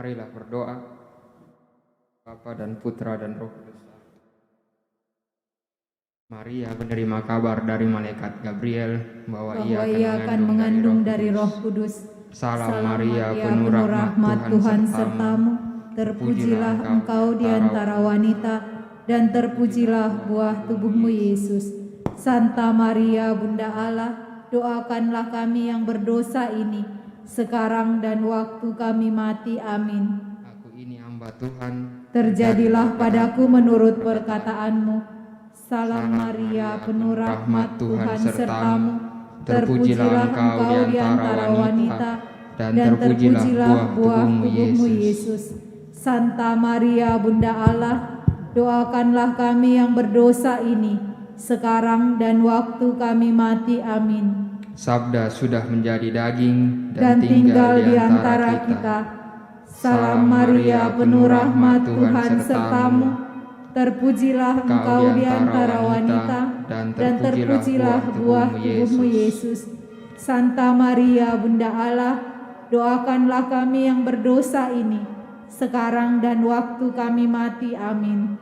Marilah berdoa. Bapa dan Putra dan Roh Kudus. Maria menerima kabar dari malaikat Gabriel bahwa ia akan mengandung dari Roh Kudus. Salam Maria, penuh rahmat Tuhan sertamu. Terpujilah engkau di antara wanita, dan terpujilah buah tubuhmu Yesus. Santa Maria, Bunda Allah, doakanlah kami yang berdosa ini, sekarang dan waktu kami mati. Amin. Aku ini hamba Tuhan. Terjadilah padaku menurut perkataanmu. Salam Maria, penuh rahmat Tuhan sertamu. Terpujilah engkau di antara wanita, dan terpujilah buah tubuhmu Yesus. Santa Maria, Bunda Allah, doakanlah kami yang berdosa ini, sekarang dan waktu kami mati. Amin. Sabda sudah menjadi daging dan tinggal di antara kita. Salam Maria, penuh rahmat Tuhan sertamu. Terpujilah engkau di antara wanita, dan terpujilah buah tubuhmu Yesus. Santa Maria, Bunda Allah, doakanlah kami yang berdosa ini, sekarang dan waktu kami mati. Amin.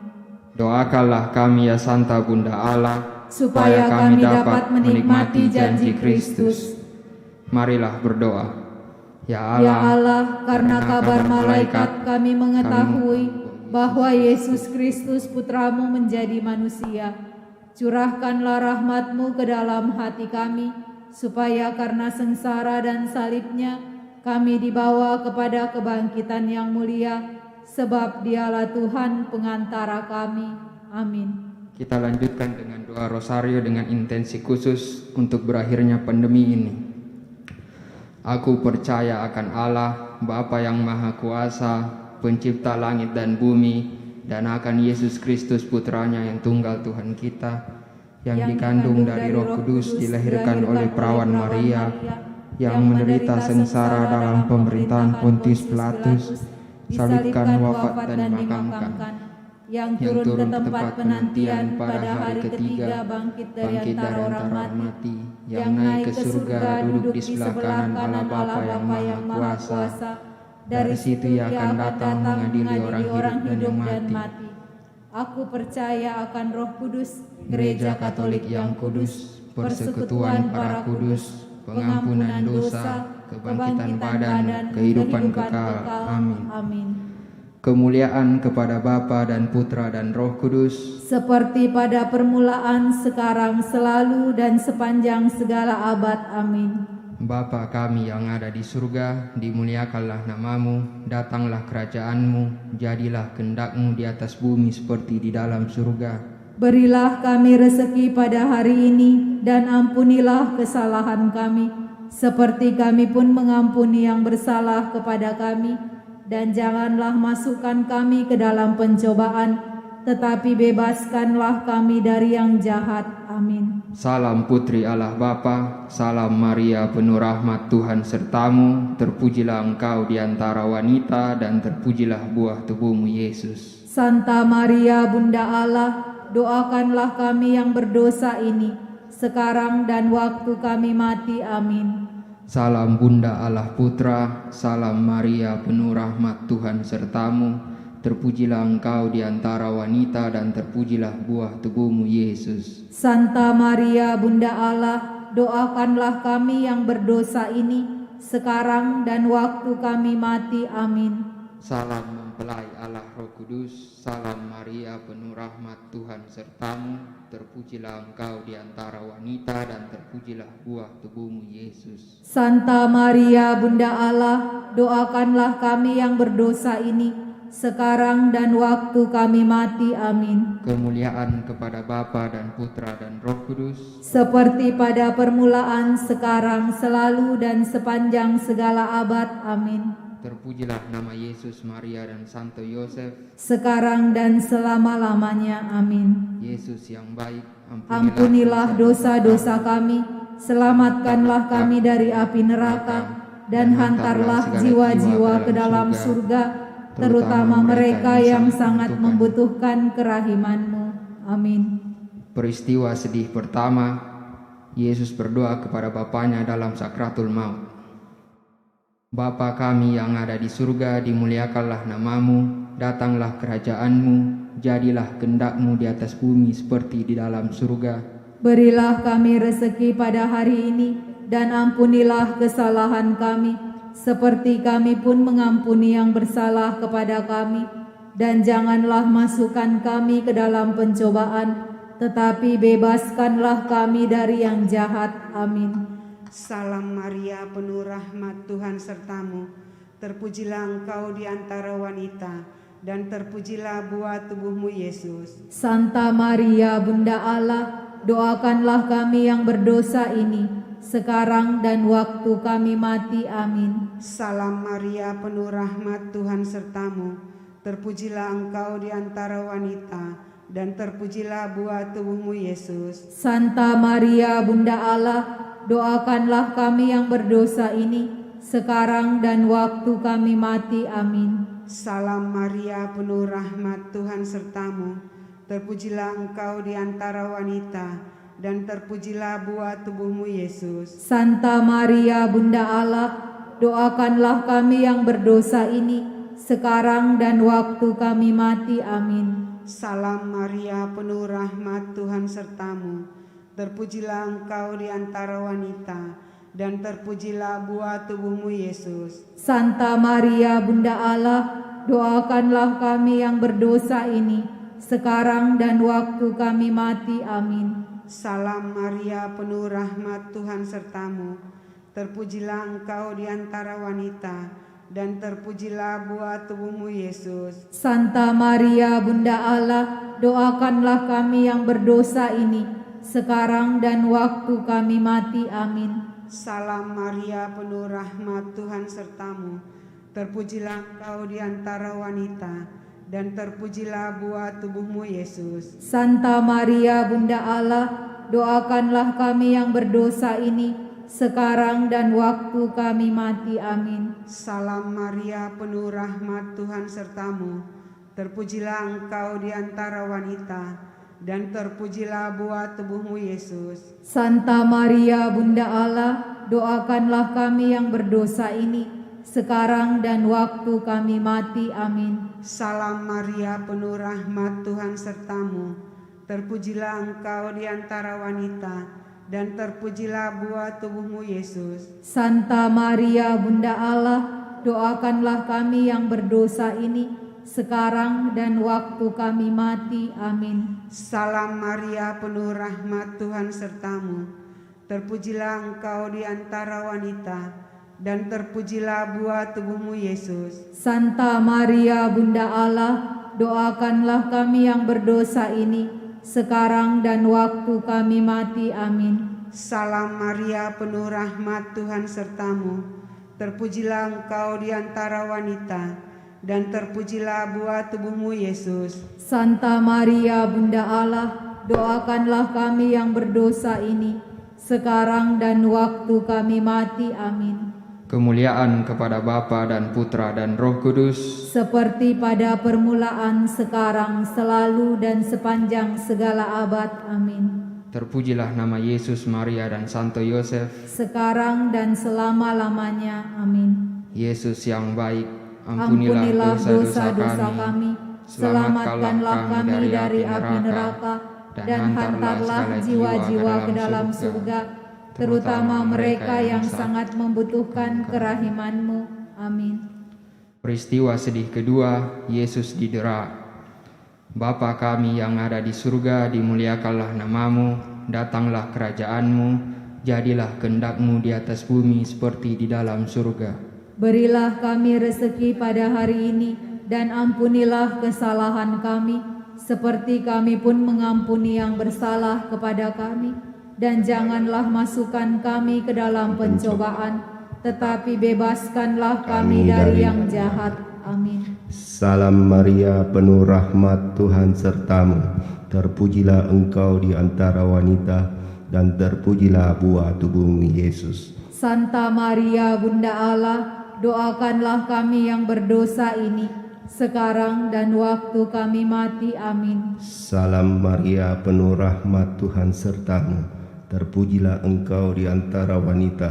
Doakanlah kami ya Santa Bunda Allah, supaya kami dapat menikmati janji Kristus. Marilah berdoa. Ya Allah, karena kabar malaikat kami mengetahui bahwa Yesus Kristus Putramu menjadi manusia. Curahkanlah rahmat-Mu ke dalam hati kami, supaya karena sengsara dan salibnya kami dibawa kepada kebangkitan yang mulia, sebab Dialah Tuhan pengantara kami. Amin. Kita lanjutkan dengan doa rosario dengan intensi khusus untuk berakhirnya pandemi ini. Aku percaya akan Allah, Bapa yang Maha Kuasa, Pencipta langit dan bumi, dan akan Yesus Kristus Putranya yang tunggal Tuhan kita, yang dikandung dari Roh Kudus, dilahirkan oleh perawan Maria, yang menderita sengsara dalam pemerintahan Pontius Pilatus, salibkan, wafat dan dimakamkan, yang turun ke tempat penantian pada hari ketiga, bangkit dari antara orang mati, yang naik ke surga, duduk di sebelah kanan Allah Bapa yang Maha Kuasa. Dari situ ia akan datang mengadili orang hidup dan mati. Aku percaya akan Roh Kudus, Gereja Katolik yang kudus, persekutuan para kudus, pengampunan dosa, kebangkitan badan, kehidupan kekal. Amin. Kemuliaan kepada Bapa dan Putra dan Roh Kudus, seperti pada permulaan, sekarang, selalu, dan sepanjang segala abad. Amin. Bapa kami yang ada di surga, dimuliakanlah namamu, datanglah kerajaanmu, jadilah kehendak-Mu di atas bumi seperti di dalam surga. Berilah kami rezeki pada hari ini, dan ampunilah kesalahan kami, seperti kami pun mengampuni yang bersalah kepada kami. Dan janganlah masukkan kami ke dalam pencobaan, tetapi bebaskanlah kami dari yang jahat. Amin. Salam Putri Allah Bapa, salam Maria penuh rahmat Tuhan sertamu, terpujilah engkau di antara wanita, dan terpujilah buah tubuhmu Yesus. Santa Maria, Bunda Allah, doakanlah kami yang berdosa ini, sekarang dan waktu kami mati. Amin. Salam Bunda Allah Putra, salam Maria penuh rahmat Tuhan sertamu, terpujilah engkau di antara wanita, dan terpujilah buah tubuhmu Yesus. Santa Maria, Bunda Allah, doakanlah kami yang berdosa ini, sekarang dan waktu kami mati. Amin. Salam mempelai Allah Roh Kudus, salam Maria penuh rahmat Tuhan sertamu, terpujilah engkau di antara wanita, dan terpujilah buah tubuhmu Yesus. Santa Maria, Bunda Allah, doakanlah kami yang berdosa ini, sekarang dan waktu kami mati. Amin. Kemuliaan kepada Bapa dan Putra dan Roh Kudus, seperti pada permulaan, sekarang, selalu, dan sepanjang segala abad. Amin. Terpujilah nama Yesus, Maria, dan Santo Yosef, sekarang dan selama-lamanya. Amin. Yesus yang baik, ampunilah dosa-dosa kami, selamatkanlah kami dari api neraka, dan hantarlah jiwa-jiwa ke dalam surga, terutama mereka yang sangat membutuhkan kerahiman-Mu. Amin. Peristiwa sedih pertama, Yesus berdoa kepada Bapanya dalam sakratul maut. Bapa kami yang ada di surga, dimuliakanlah namamu, datanglah kerajaanmu, jadilah kehendak-Mu di atas bumi seperti di dalam surga. Berilah kami rezeki pada hari ini, dan ampunilah kesalahan kami, seperti kami pun mengampuni yang bersalah kepada kami. Dan janganlah masukkan kami ke dalam pencobaan, tetapi bebaskanlah kami dari yang jahat. Amin. Salam Maria, penuh rahmat, Tuhan sertamu. Terpujilah engkau di antara wanita, dan terpujilah buah tubuhmu Yesus. Santa Maria, Bunda Allah, doakanlah kami yang berdosa ini, sekarang dan waktu kami mati. Amin. Salam Maria, penuh rahmat, Tuhan sertamu. Terpujilah engkau di antara wanita, dan terpujilah buah tubuhmu Yesus. Santa Maria, Bunda Allah, doakanlah kami yang berdosa ini, sekarang dan waktu kami mati. Amin. Salam Maria, penuh rahmat, Tuhan sertamu. Terpujilah engkau di antara wanita, dan terpujilah buah tubuhmu Yesus. Santa Maria, Bunda Allah, doakanlah kami yang berdosa ini, sekarang dan waktu kami mati. Amin. Salam Maria, penuh rahmat, Tuhan sertamu. Terpujilah engkau di antara wanita, dan terpujilah buah tubuhmu Yesus. Santa Maria, Bunda Allah, doakanlah kami yang berdosa ini, sekarang dan waktu kami mati. Amin. Salam Maria, penuh rahmat, Tuhan sertamu. Terpujilah engkau di antara wanita, dan terpujilah buah tubuhmu Yesus. Santa Maria, Bunda Allah, doakanlah kami yang berdosa ini, sekarang dan waktu kami mati. Amin. Salam Maria, penuh rahmat, Tuhan sertamu. Terpujilah engkau di antara wanita, dan terpujilah buah tubuhmu Yesus. Santa Maria, Bunda Allah, doakanlah kami yang berdosa ini, sekarang dan waktu kami mati. Amin. Salam Maria, penuh rahmat, Tuhan sertamu. Terpujilah engkau di antara wanita, dan terpujilah buah tubuhmu Yesus. Santa Maria, Bunda Allah, doakanlah kami yang berdosa ini, sekarang dan waktu kami mati. Amin. Salam Maria, penuh rahmat, Tuhan sertamu. Terpujilah engkau di antara wanita, dan terpujilah buah tubuhmu Yesus. Santa Maria, Bunda Allah, doakanlah kami yang berdosa ini, sekarang dan waktu kami mati. Amin. Salam Maria, penuh rahmat, Tuhan sertamu. Terpujilah engkau di antara wanita, dan terpujilah buah tubuhmu Yesus. Santa Maria, Bunda Allah, doakanlah kami yang berdosa ini, sekarang dan waktu kami mati. Amin. Salam Maria, penuh rahmat, Tuhan sertamu. Terpujilah engkau di antara wanita, dan terpujilah buah tubuhmu Yesus. Santa Maria, Bunda Allah, doakanlah kami yang berdosa ini, sekarang dan waktu kami mati. Amin. Kemuliaan kepada Bapa dan Putra dan Roh Kudus, seperti pada permulaan, sekarang, selalu, dan sepanjang segala abad. Amin. terpujilah nama Yesus, Maria, dan Santo Yosef, sekarang dan selama-lamanya. Amin. Yesus yang baik, Ampunilah dosa-dosa kami, selamatkanlah kami dari api neraka, dan hantarlah jiwa-jiwa ke dalam surga, terutama mereka yang sangat membutuhkan kerahiman-Mu. Amin. Peristiwa sedih kedua, Yesus didera. Bapa kami yang ada di surga, dimuliakanlah namamu, datanglah kerajaan-Mu, jadilah kehendak-Mu di atas bumi seperti di dalam surga. Berilah kami rezeki pada hari ini, dan ampunilah kesalahan kami, seperti kami pun mengampuni yang bersalah kepada kami. Dan janganlah masukkan kami ke dalam pencobaan, tetapi bebaskanlah kami dari yang jahat. Amin. Salam Maria, penuh rahmat, Tuhan sertamu. Terpujilah engkau di antara wanita, dan terpujilah buah tubuhmu Yesus. Santa Maria, Bunda Allah, doakanlah kami yang berdosa ini, sekarang dan waktu kami mati. Amin. Salam Maria, penuh rahmat, Tuhan sertamu. Terpujilah engkau di antara wanita,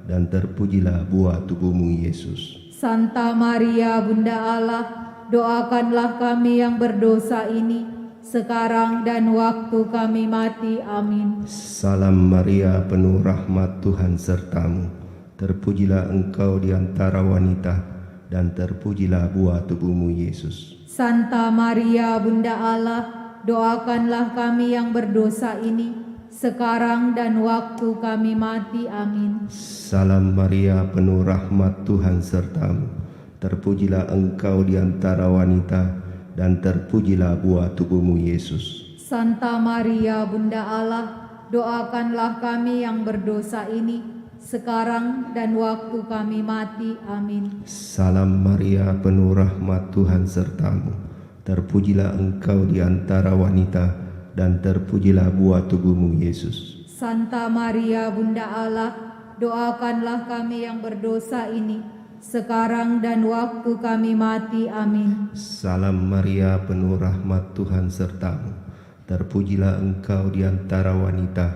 dan terpujilah buah tubuhmu Yesus. Santa Maria Bunda Allah, doakanlah kami yang berdosa ini, sekarang dan waktu kami mati. Amin. Salam Maria, penuh rahmat Tuhan sertamu. Terpujilah engkau di antara wanita, dan terpujilah buah tubuhmu Yesus. Santa Maria Bunda Allah, doakanlah kami yang berdosa ini, sekarang dan waktu kami mati. Amin. Salam Maria, penuh rahmat Tuhan sertamu. Terpujilah engkau di antara wanita, dan terpujilah buah tubuhmu Yesus. Santa Maria Bunda Allah, doakanlah kami yang berdosa ini, sekarang dan waktu kami mati. Amin. Salam Maria, penuh rahmat Tuhan sertamu. Terpujilah engkau di antara wanita, dan terpujilah buah tubuhmu Yesus. Santa Maria Bunda Allah, doakanlah kami yang berdosa ini, sekarang dan waktu kami mati. Amin. Salam Maria, penuh rahmat Tuhan sertamu. Terpujilah engkau di antara wanita,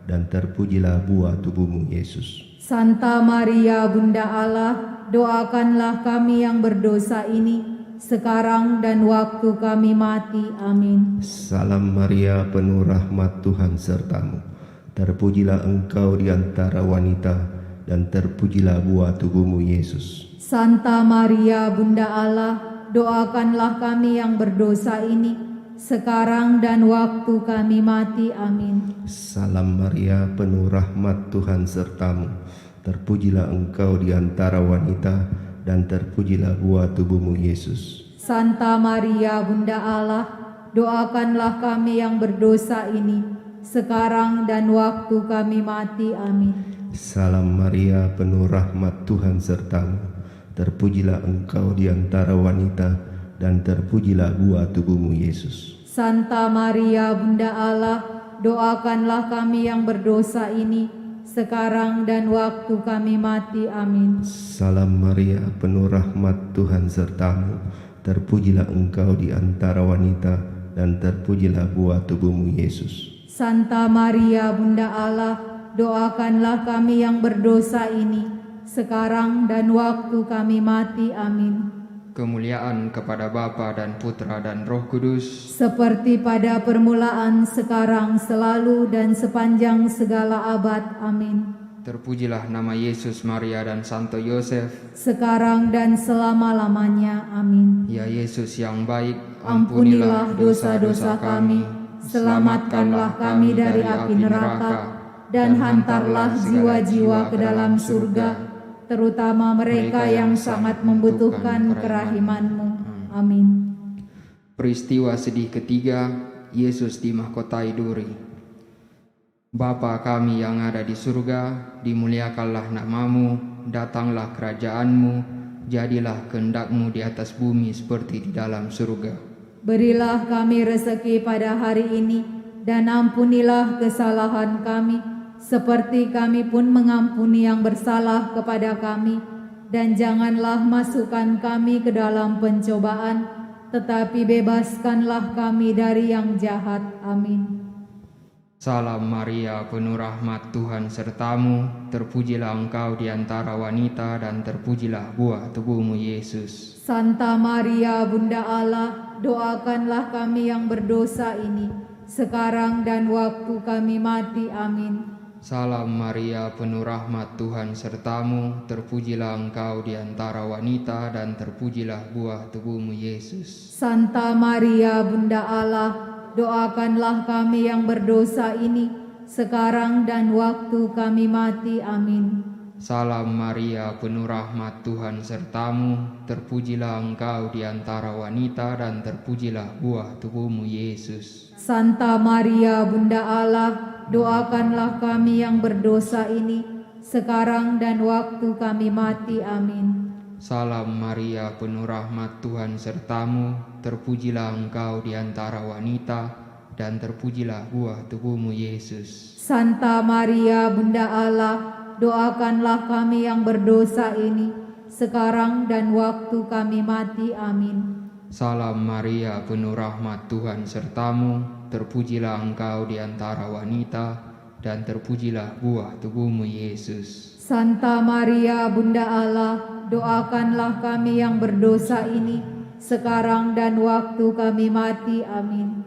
dan terpujilah buah tubuhmu Yesus. Santa Maria Bunda Allah, doakanlah kami yang berdosa ini, sekarang dan waktu kami mati. Amin. Salam Maria, penuh rahmat Tuhan sertamu. Terpujilah engkau di antara wanita, dan terpujilah buah tubuhmu Yesus. Santa Maria Bunda Allah, doakanlah kami yang berdosa ini, sekarang dan waktu kami mati. Amin. Salam Maria, penuh rahmat Tuhan sertamu. Terpujilah engkau di antara wanita, dan terpujilah buah tubuhmu Yesus. Santa Maria Bunda Allah, doakanlah kami yang berdosa ini, sekarang dan waktu kami mati. Amin. Salam Maria, penuh rahmat Tuhan sertamu. Terpujilah engkau di antara wanita, dan terpujilah buah tubuhmu Yesus. Santa Maria Bunda Allah, doakanlah kami yang berdosa ini, sekarang dan waktu kami mati. Amin. Salam Maria, penuh rahmat Tuhan sertamu. Terpujilah engkau di antara wanita, dan terpujilah buah tubuhmu Yesus. Santa Maria Bunda Allah, doakanlah kami yang berdosa ini, sekarang dan waktu kami mati. Amin. Kemuliaan kepada Bapa dan Putra dan Roh Kudus, Seperti pada permulaan, sekarang, selalu, dan sepanjang segala abad. Amin. terpujilah nama Yesus, Maria, dan Santo Yosef. Sekarang dan selama-lamanya. Amin. Ya Yesus yang baik, Ampunilah dosa-dosa kami, selamatkanlah kami dari api neraka, dan hantarlah jiwa-jiwa ke dalam surga, terutama mereka yang sangat membutuhkan kerahiman-Mu. Amin. Peristiwa sedih ketiga, Yesus dimahkotai duri. Bapa kami yang ada di surga, dimuliakanlah nama-Mu, datanglah kerajaan-Mu, jadilah kehendak-Mu di atas bumi seperti di dalam surga. Berilah kami rezeki pada hari ini, dan ampunilah kesalahan kami, seperti kami pun mengampuni yang bersalah kepada kami. Dan janganlah masukkan kami ke dalam pencobaan, tetapi bebaskanlah kami dari yang jahat. Amin. Salam Maria, penuh rahmat Tuhan sertamu, terpujilah engkau di antara wanita, dan terpujilah buah tubuhmu Yesus. Santa Maria Bunda Allah, doakanlah kami yang berdosa ini, sekarang dan waktu kami mati. Amin. Salam Maria, penuh rahmat Tuhan sertamu, terpujilah engkau di antara wanita, dan terpujilah buah tubuhmu Yesus. Santa Maria Bunda Allah, doakanlah kami yang berdosa ini, sekarang dan waktu kami mati. Amin. Salam Maria, penuh rahmat Tuhan sertamu, terpujilah engkau di antara wanita, dan terpujilah buah tubuhmu Yesus. Santa Maria Bunda Allah, doakanlah kami yang berdosa ini, sekarang dan waktu kami mati. Amin. Salam Maria, penuh rahmat Tuhan sertamu, terpujilah engkau di antara wanita, dan terpujilah buah tubuhmu Yesus. Santa Maria Bunda Allah, doakanlah kami yang berdosa ini, sekarang dan waktu kami mati. Amin. Salam Maria, penuh rahmat Tuhan sertamu, terpujilah engkau di antara wanita, dan terpujilah buah tubuhmu Yesus. Santa Maria Bunda Allah, doakanlah kami yang berdosa ini, sekarang dan waktu kami mati. Amin.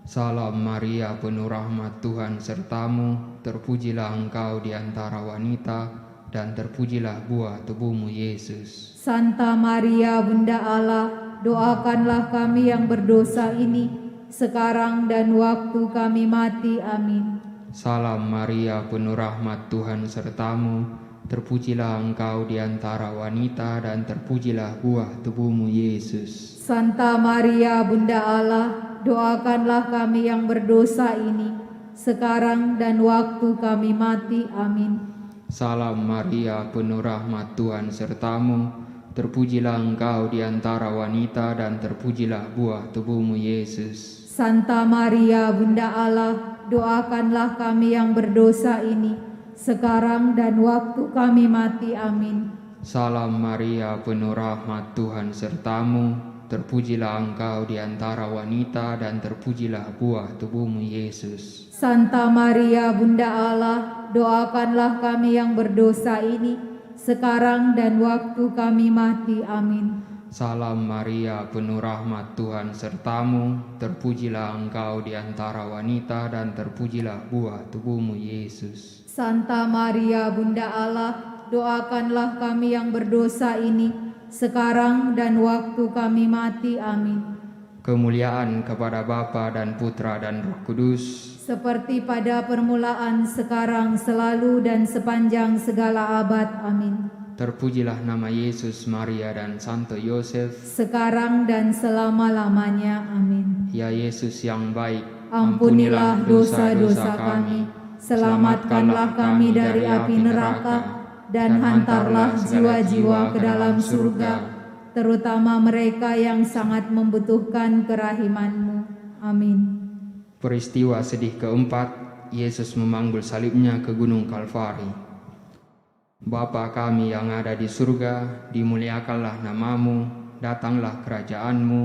Salam Maria, penuh rahmat Tuhan sertamu, terpujilah engkau di antara wanita, dan terpujilah buah tubuhmu Yesus. Santa Maria Bunda Allah, doakanlah kami yang berdosa ini, sekarang dan waktu kami mati. Amin. Salam Maria, penuh rahmat Tuhan sertamu, terpujilah engkau di antara wanita, dan terpujilah buah tubuhmu Yesus. Santa Maria Bunda Allah, doakanlah kami yang berdosa ini, sekarang dan waktu kami mati. Amin. Salam Maria, penuh rahmat Tuhan sertamu, terpujilah engkau di antara wanita, dan terpujilah buah tubuhmu Yesus. Santa Maria Bunda Allah, doakanlah kami yang berdosa ini, sekarang dan waktu kami mati. Amin. Salam Maria, penuh rahmat Tuhan sertamu, terpujilah engkau di antara wanita, dan terpujilah buah tubuhmu Yesus. Santa Maria Bunda Allah, doakanlah kami yang berdosa ini, sekarang dan waktu kami mati. Amin. Salam Maria, penuh rahmat Tuhan sertamu, terpujilah engkau di antara wanita, dan terpujilah buah tubuhmu Yesus. Santa Maria Bunda Allah, doakanlah kami yang berdosa ini, sekarang dan waktu kami mati. Amin. Kemuliaan kepada Bapa dan Putra dan Roh Kudus, Seperti pada permulaan, sekarang, selalu, dan sepanjang segala abad. Amin. terpujilah nama Yesus, Maria, dan Santo Yosef, Sekarang dan selama-lamanya. Amin. ya Yesus yang baik, Ampunilah dosa-dosa kami, selamatkanlah kami dari api neraka, dan hantarlah jiwa-jiwa ke dalam surga, terutama mereka yang sangat membutuhkan kerahiman-Mu. Amin. Peristiwa sedih keempat, Yesus memanggul salibnya ke Gunung Kalvari. Bapa kami yang ada di surga, dimuliakanlah namamu, datanglah kerajaan-Mu,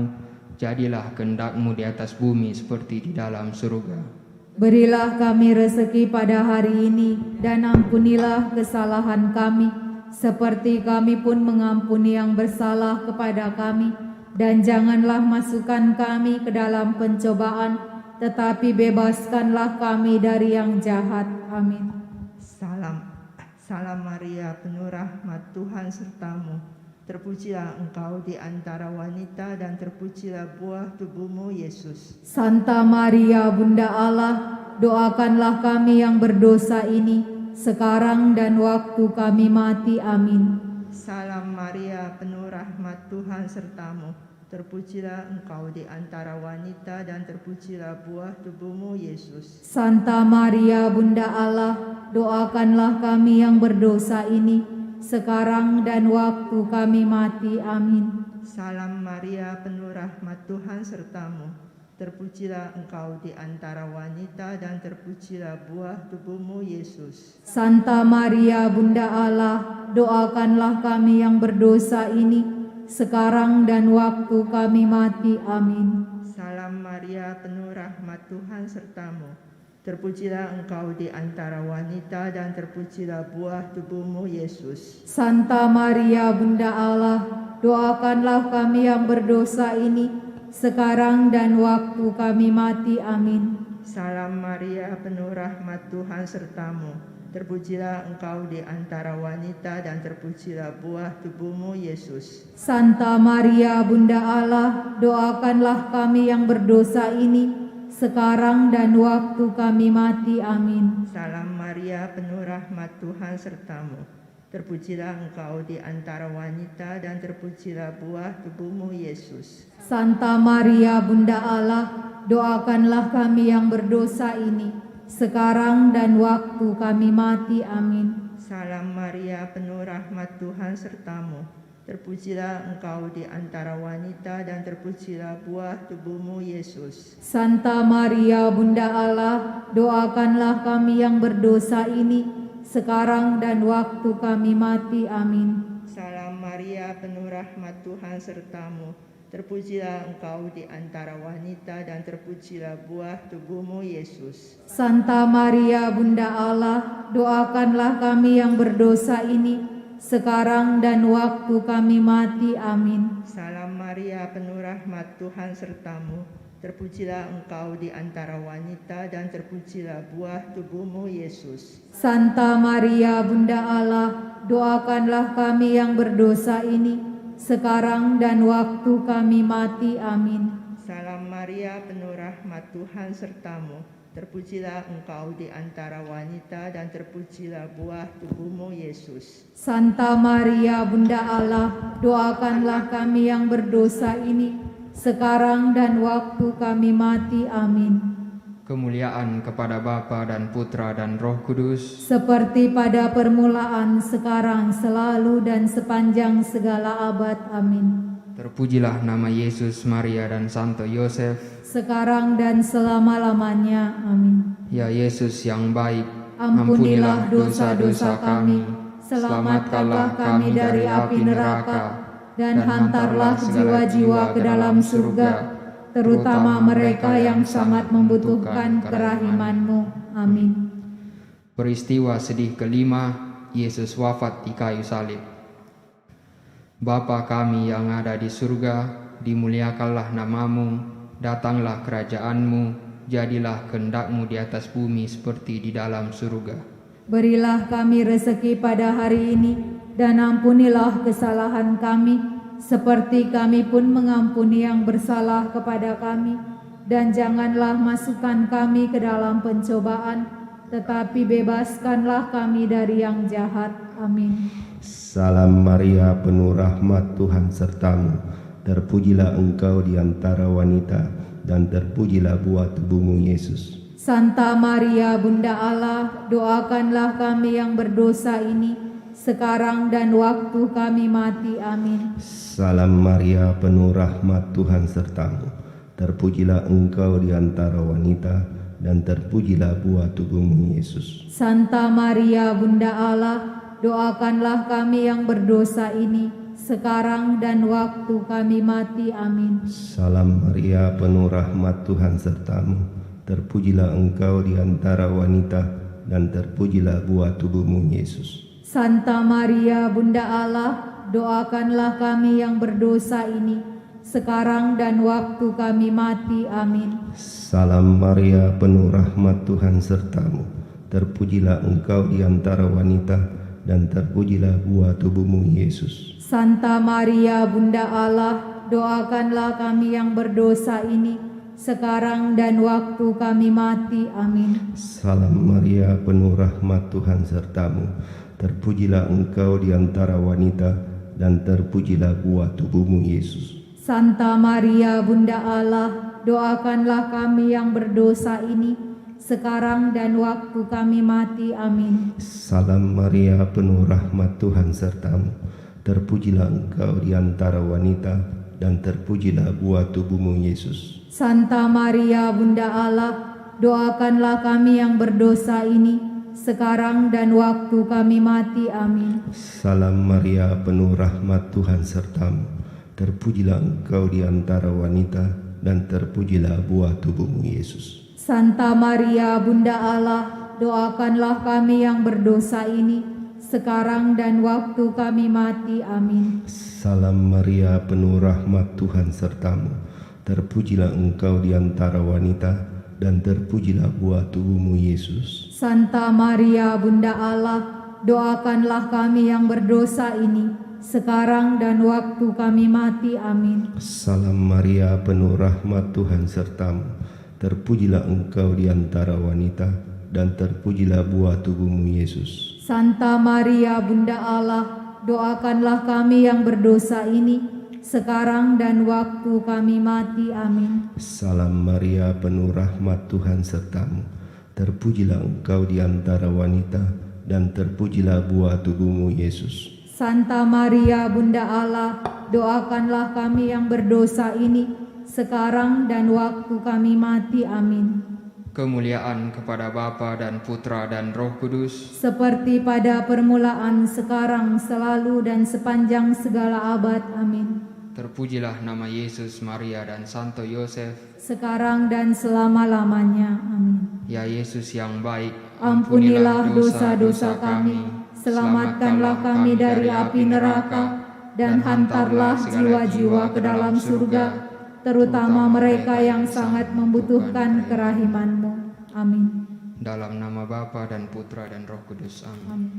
jadilah kehendak-Mu di atas bumi seperti di dalam surga. Berilah kami rezeki pada hari ini, dan ampunilah kesalahan kami, seperti kami pun mengampuni yang bersalah kepada kami. Dan janganlah masukkan kami ke dalam pencobaan, tetapi bebaskanlah kami dari yang jahat. Amin. Salam Maria, penuh rahmat Tuhan sertamu. Terpujilah engkau di antara wanita, dan terpujilah buah tubuhmu Yesus. Santa Maria Bunda Allah, doakanlah kami yang berdosa ini, sekarang dan waktu kami mati. Amin. Salam Maria, penuh rahmat Tuhan sertamu. Terpujilah engkau di antara wanita, dan terpujilah buah tubuhmu Yesus. Santa Maria Bunda Allah, doakanlah kami yang berdosa ini, sekarang dan waktu kami mati. Amin. Salam Maria, penuh rahmat Tuhan sertamu. Terpujilah engkau di antara wanita, dan terpujilah buah tubuhmu Yesus. Santa Maria Bunda Allah, doakanlah kami yang berdosa ini, sekarang dan waktu kami mati. Amin. Salam Maria, penuh rahmat Tuhan sertamu. Terpujilah engkau di antara wanita, dan terpujilah buah tubuhmu Yesus. Santa Maria Bunda Allah, doakanlah kami yang berdosa ini, sekarang dan waktu kami mati. Amin. Salam Maria, penuh rahmat Tuhan sertamu. Terpujilah engkau di antara wanita, dan terpujilah buah tubuhmu Yesus. Santa Maria Bunda Allah, doakanlah kami yang berdosa ini, sekarang dan waktu kami mati. Amin. Salam Maria, penuh rahmat Tuhan sertamu. Terpujilah engkau di antara wanita, dan terpujilah buah tubuhmu Yesus. Santa Maria Bunda Allah, doakanlah kami yang berdosa ini, sekarang dan waktu kami mati. Amin. Salam Maria, penuh rahmat Tuhan sertamu. Terpujilah engkau di antara wanita, dan terpujilah buah tubuhmu Yesus. Santa Maria Bunda Allah, doakanlah kami yang berdosa ini, sekarang dan waktu kami mati. Amin. Salam Maria, penuh rahmat Tuhan sertamu. Terpujilah engkau di antara wanita dan terpujilah buah tubuhmu Yesus. Santa Maria Bunda Allah, doakanlah kami yang berdosa ini, sekarang dan waktu kami mati. Amin. Salam Maria, penuh rahmat Tuhan sertamu. Terpujilah engkau di antara wanita dan terpujilah buah tubuhmu Yesus. Santa Maria Bunda Allah, doakanlah kami yang berdosa ini, sekarang dan waktu kami mati. Amin. Salam Maria, penuh rahmat Tuhan sertamu. Terpujilah engkau di antara wanita dan terpujilah buah tubuhmu Yesus. Santa Maria Bunda Allah, doakanlah kami yang berdosa ini, sekarang dan waktu kami mati. Amin. Kemuliaan kepada Bapa dan Putra dan Roh Kudus, Seperti pada permulaan, sekarang, selalu, dan sepanjang segala abad. Amin. terpujilah nama Yesus, Maria, dan Santo Yosef. Sekarang dan selama-lamanya. Amin. Ya Yesus yang baik, Ampunilah dosa-dosa kami, selamatkanlah kami dari api neraka, dan hantarlah jiwa-jiwa ke dalam surga, terutama mereka yang sangat membutuhkan kerahiman-Mu. Amin. Peristiwa sedih kelima, Yesus wafat di kayu salib. Bapa kami yang ada di surga, dimuliakanlah nama-Mu, datanglah kerajaan-Mu, jadilah kehendak-Mu di atas bumi seperti di dalam surga. Berilah kami rezeki pada hari ini, dan ampunilah kesalahan kami, seperti kami pun mengampuni yang bersalah kepada kami. Dan janganlah masukkan kami ke dalam pencobaan, tetapi bebaskanlah kami dari yang jahat. Amin. Salam Maria, penuh rahmat Tuhan sertamu. Terpujilah engkau di antara wanita, dan terpujilah buah tubuhmu Yesus. Santa Maria Bunda Allah, doakanlah kami yang berdosa ini, sekarang dan waktu kami mati. Amin. Salam Maria, penuh rahmat Tuhan sertamu. Terpujilah engkau di antara wanita, dan terpujilah buah tubuhmu Yesus. Santa Maria Bunda Allah, doakanlah kami yang berdosa ini, sekarang dan waktu kami mati. Amin. Salam Maria, penuh rahmat Tuhan sertamu. Terpujilah engkau di antara wanita, dan terpujilah buah tubuhmu Yesus. Santa Maria Bunda Allah, doakanlah kami yang berdosa ini, sekarang dan waktu kami mati. Amin. Salam Maria, penuh rahmat Tuhan sertamu. Terpujilah engkau di antara wanita, dan terpujilah buah tubuhmu Yesus. Santa Maria Bunda Allah, doakanlah kami yang berdosa ini, sekarang dan waktu kami mati. Amin. Salam Maria, penuh rahmat Tuhan sertamu. Terpujilah engkau di antara wanita, dan terpujilah buah tubuhmu Yesus. Santa Maria Bunda Allah, doakanlah kami yang berdosa ini, sekarang dan waktu kami mati. Amin. Salam Maria, penuh rahmat Tuhan sertamu. Terpujilah engkau di antara wanita, dan terpujilah buah tubuhmu Yesus. Santa Maria Bunda Allah, doakanlah kami yang berdosa ini, sekarang dan waktu kami mati. Amin. Salam Maria, penuh rahmat Tuhan sertamu. Terpujilah engkau di antara wanita, dan terpujilah buah tubuhmu Yesus. Santa Maria Bunda Allah, doakanlah kami yang berdosa ini, sekarang dan waktu kami mati. Amin. Salam Maria, penuh rahmat Tuhan sertamu. Terpujilah engkau di antara wanita, dan terpujilah buah tubuhmu Yesus. Santa Maria Bunda Allah, doakanlah kami yang berdosa ini, sekarang dan waktu kami mati. Amin. Salam Maria, penuh rahmat Tuhan sertamu. Terpujilah engkau di antara wanita, dan terpujilah buah tubuhmu Yesus. Santa Maria Bunda Allah, doakanlah kami yang berdosa ini, sekarang dan waktu kami mati. Amin. Salam Maria, penuh rahmat Tuhan sertamu. Terpujilah engkau di antara wanita, dan terpujilah buah tubuhmu Yesus. Santa Maria Bunda Allah, doakanlah kami yang berdosa ini, sekarang dan waktu kami mati. Amin. Kemuliaan kepada Bapa dan Putra dan Roh Kudus, Seperti pada permulaan, sekarang, selalu, dan sepanjang segala abad. Amin. Terpujilah nama Yesus, Maria, dan Santo Yosef. sekarang dan selama-lamanya. Amin. Ya Yesus yang baik, Ampunilah dosa-dosa kami, selamatkanlah kami dari api neraka, dan hantarlah jiwa-jiwa ke dalam surga, terutama mereka yang sangat membutuhkan kerahiman-Mu. Amin. Dalam nama Bapa dan Putra dan Roh Kudus. Amin. Amin.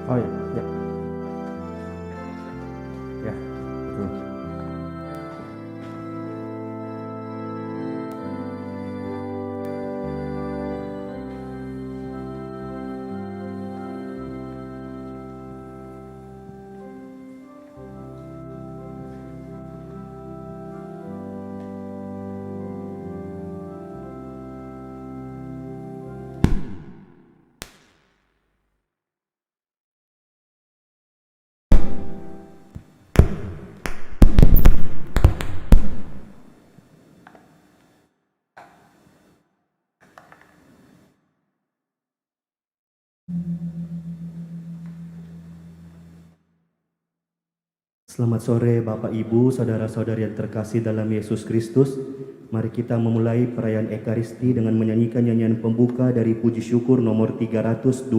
Oh ya, ya. Ya, betul. Selamat sore Bapak Ibu, saudara-saudari yang terkasih dalam Yesus Kristus. Mari kita memulai perayaan Ekaristi dengan menyanyikan nyanyian pembuka dari Puji Syukur nomor 328.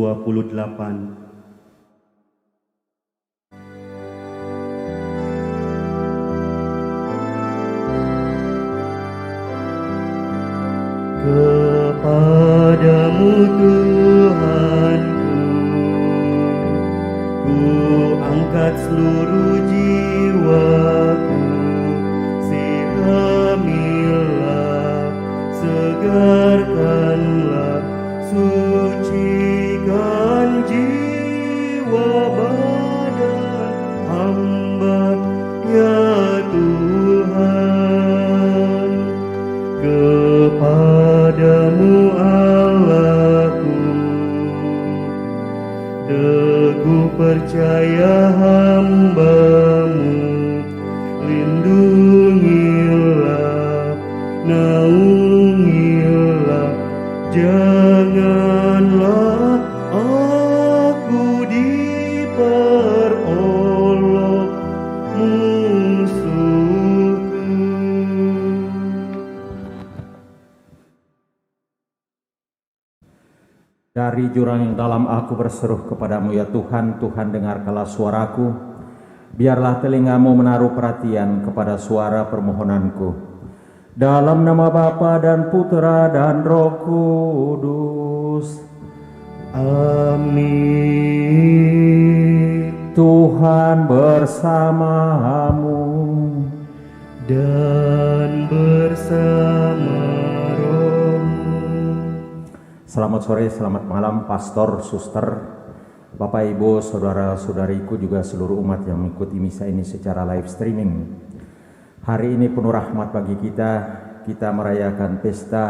Kepadamu angkat seluruh jiwaku, siramilah, segarkanlah, sucikan jiwa badan hamba ya Tuhan. Kepadamu Allahku, teguh percaya hamba-Mu, lindungilah, naungilah, janganlah aku diperolok musuhku. Dari jurang yang dalam aku berseru kepadamu ya Tuhan, Tuhan dengarkanlah suaraku. Biarlah telingamu menaruh perhatian kepada suara permohonanku. Dalam nama Bapa dan Putra dan Roh Kudus. Amin. Tuhan bersamamu Dan bersama rohmu. Selamat sore, selamat malam, pastor, suster, Bapak, Ibu, saudara-saudariku, juga seluruh umat yang mengikuti misa ini secara live streaming. Hari ini penuh rahmat bagi kita merayakan pesta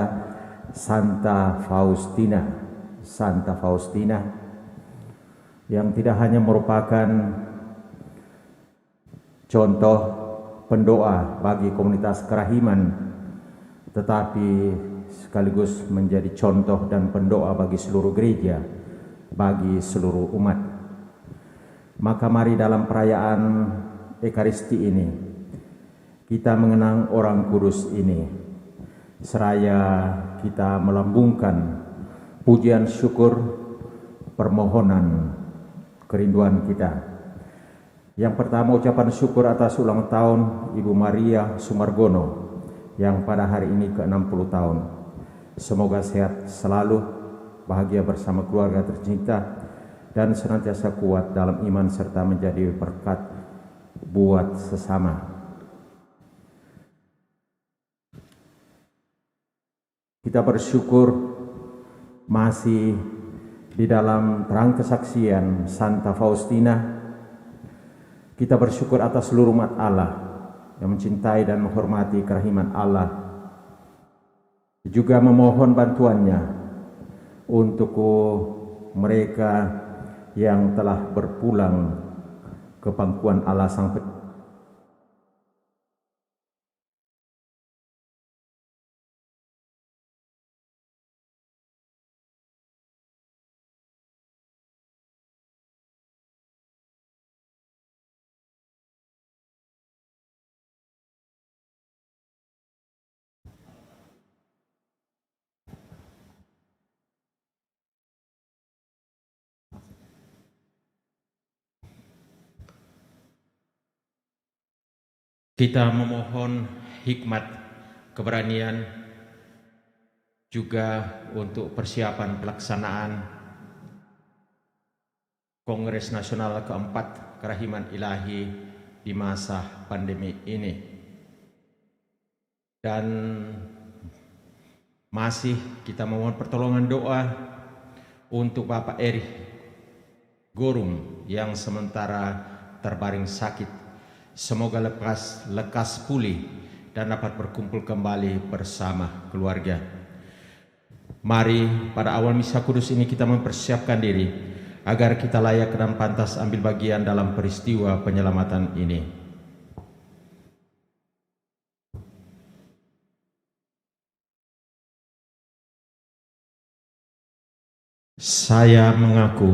Santa Faustina. Santa Faustina yang tidak hanya merupakan contoh pendoa bagi komunitas kerahiman, tetapi sekaligus menjadi contoh dan pendoa bagi seluruh gereja, bagi seluruh umat. Maka mari dalam perayaan Ekaristi ini kita mengenang orang kudus ini, seraya kita melambungkan pujian syukur, permohonan, kerinduan kita. Yang pertama, ucapan syukur atas ulang tahun Ibu Maria Sumargono yang pada hari ini ke-60 tahun. Semoga sehat selalu, bahagia bersama keluarga tercinta, dan senantiasa kuat dalam iman serta menjadi berkat buat sesama. Kita bersyukur masih di dalam terang kesaksian Santa Faustina. Kita bersyukur atas seluruh umat Allah yang mencintai dan menghormati kerahiman Allah, juga memohon bantuannya untuk mereka yang telah berpulang ke pangkuan Allah Sang Pencipta. Kita memohon hikmat, keberanian, juga untuk persiapan pelaksanaan Kongres Nasional keempat Kerahiman Ilahi di masa pandemi ini. Dan masih kita memohon pertolongan doa untuk Bapak Erich Gorum yang sementara terbaring sakit. Semoga lekas pulih dan dapat berkumpul kembali bersama keluarga. Mari pada awal misa kudus ini kita mempersiapkan diri agar kita layak dan pantas ambil bagian dalam peristiwa penyelamatan ini. Saya mengaku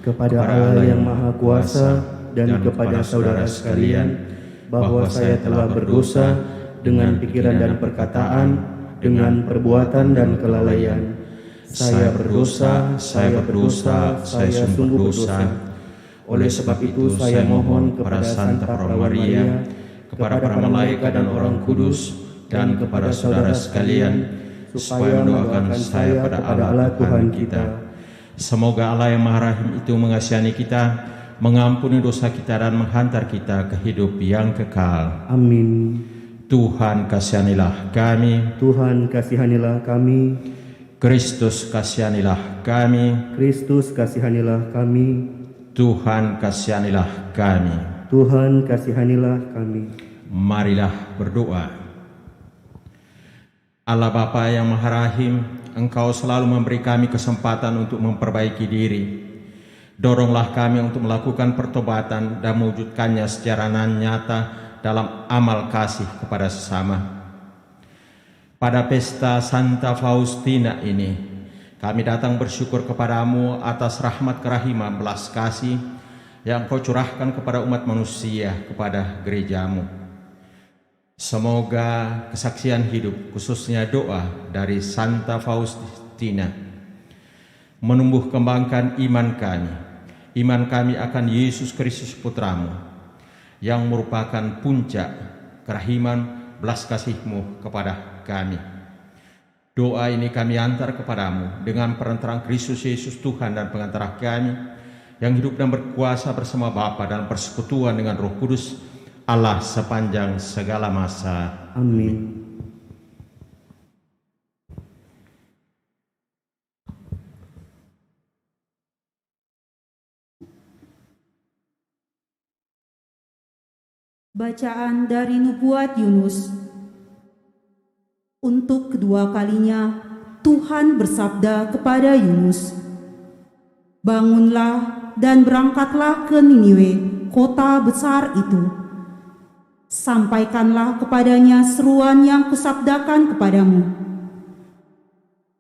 kepada Allah yang Maha Kuasa dan kepada saudara sekalian bahwa saya telah berdosa dengan pikiran dan perkataan, dengan perbuatan dan kelalaian. Saya berdosa, saya sungguh berdosa. Oleh sebab itu saya mohon kepada Santa Maria, kepada para malaikat dan orang kudus, dan kepada saudara sekalian, supaya mendoakan saya pada Allah Tuhan kita. Semoga Allah yang Maha Rahim itu mengasihani kita, mengampuni dosa kita dan menghantar kita ke hidup yang kekal. Amin. Tuhan kasihanilah kami. Tuhan kasihanilah kami. Kristus kasihanilah kami. Kristus kasihanilah kami. Tuhan kasihanilah kami. Tuhan kasihanilah kami. Marilah berdoa. Allah Bapa yang Maha Rahim, Engkau selalu memberi kami kesempatan untuk memperbaiki diri. Doronglah kami untuk melakukan pertobatan dan mewujudkannya secara nyata dalam amal kasih kepada sesama. Pada pesta Santa Faustina ini, kami datang bersyukur kepadamu atas rahmat kerahiman belas kasih yang Kau curahkan kepada umat manusia, kepada gerejamu. Semoga kesaksian hidup, khususnya doa dari Santa Faustina, menumbuh kembangkan iman kami akan Yesus Kristus Putramu, yang merupakan puncak kerahiman belas kasih-Mu kepada kami. Doa ini kami antar kepadamu dengan perantaraan Kristus Yesus Tuhan dan pengantara kami, yang hidup dan berkuasa bersama Bapa dalam persekutuan dengan Roh Kudus, Allah sepanjang segala masa. Amin. Bacaan dari Nubuat Yunus. Untuk kedua kalinya Tuhan bersabda kepada Yunus, "Bangunlah dan berangkatlah ke Niniwe, kota besar itu. Sampaikanlah kepadanya seruan yang kusabdakan kepadamu."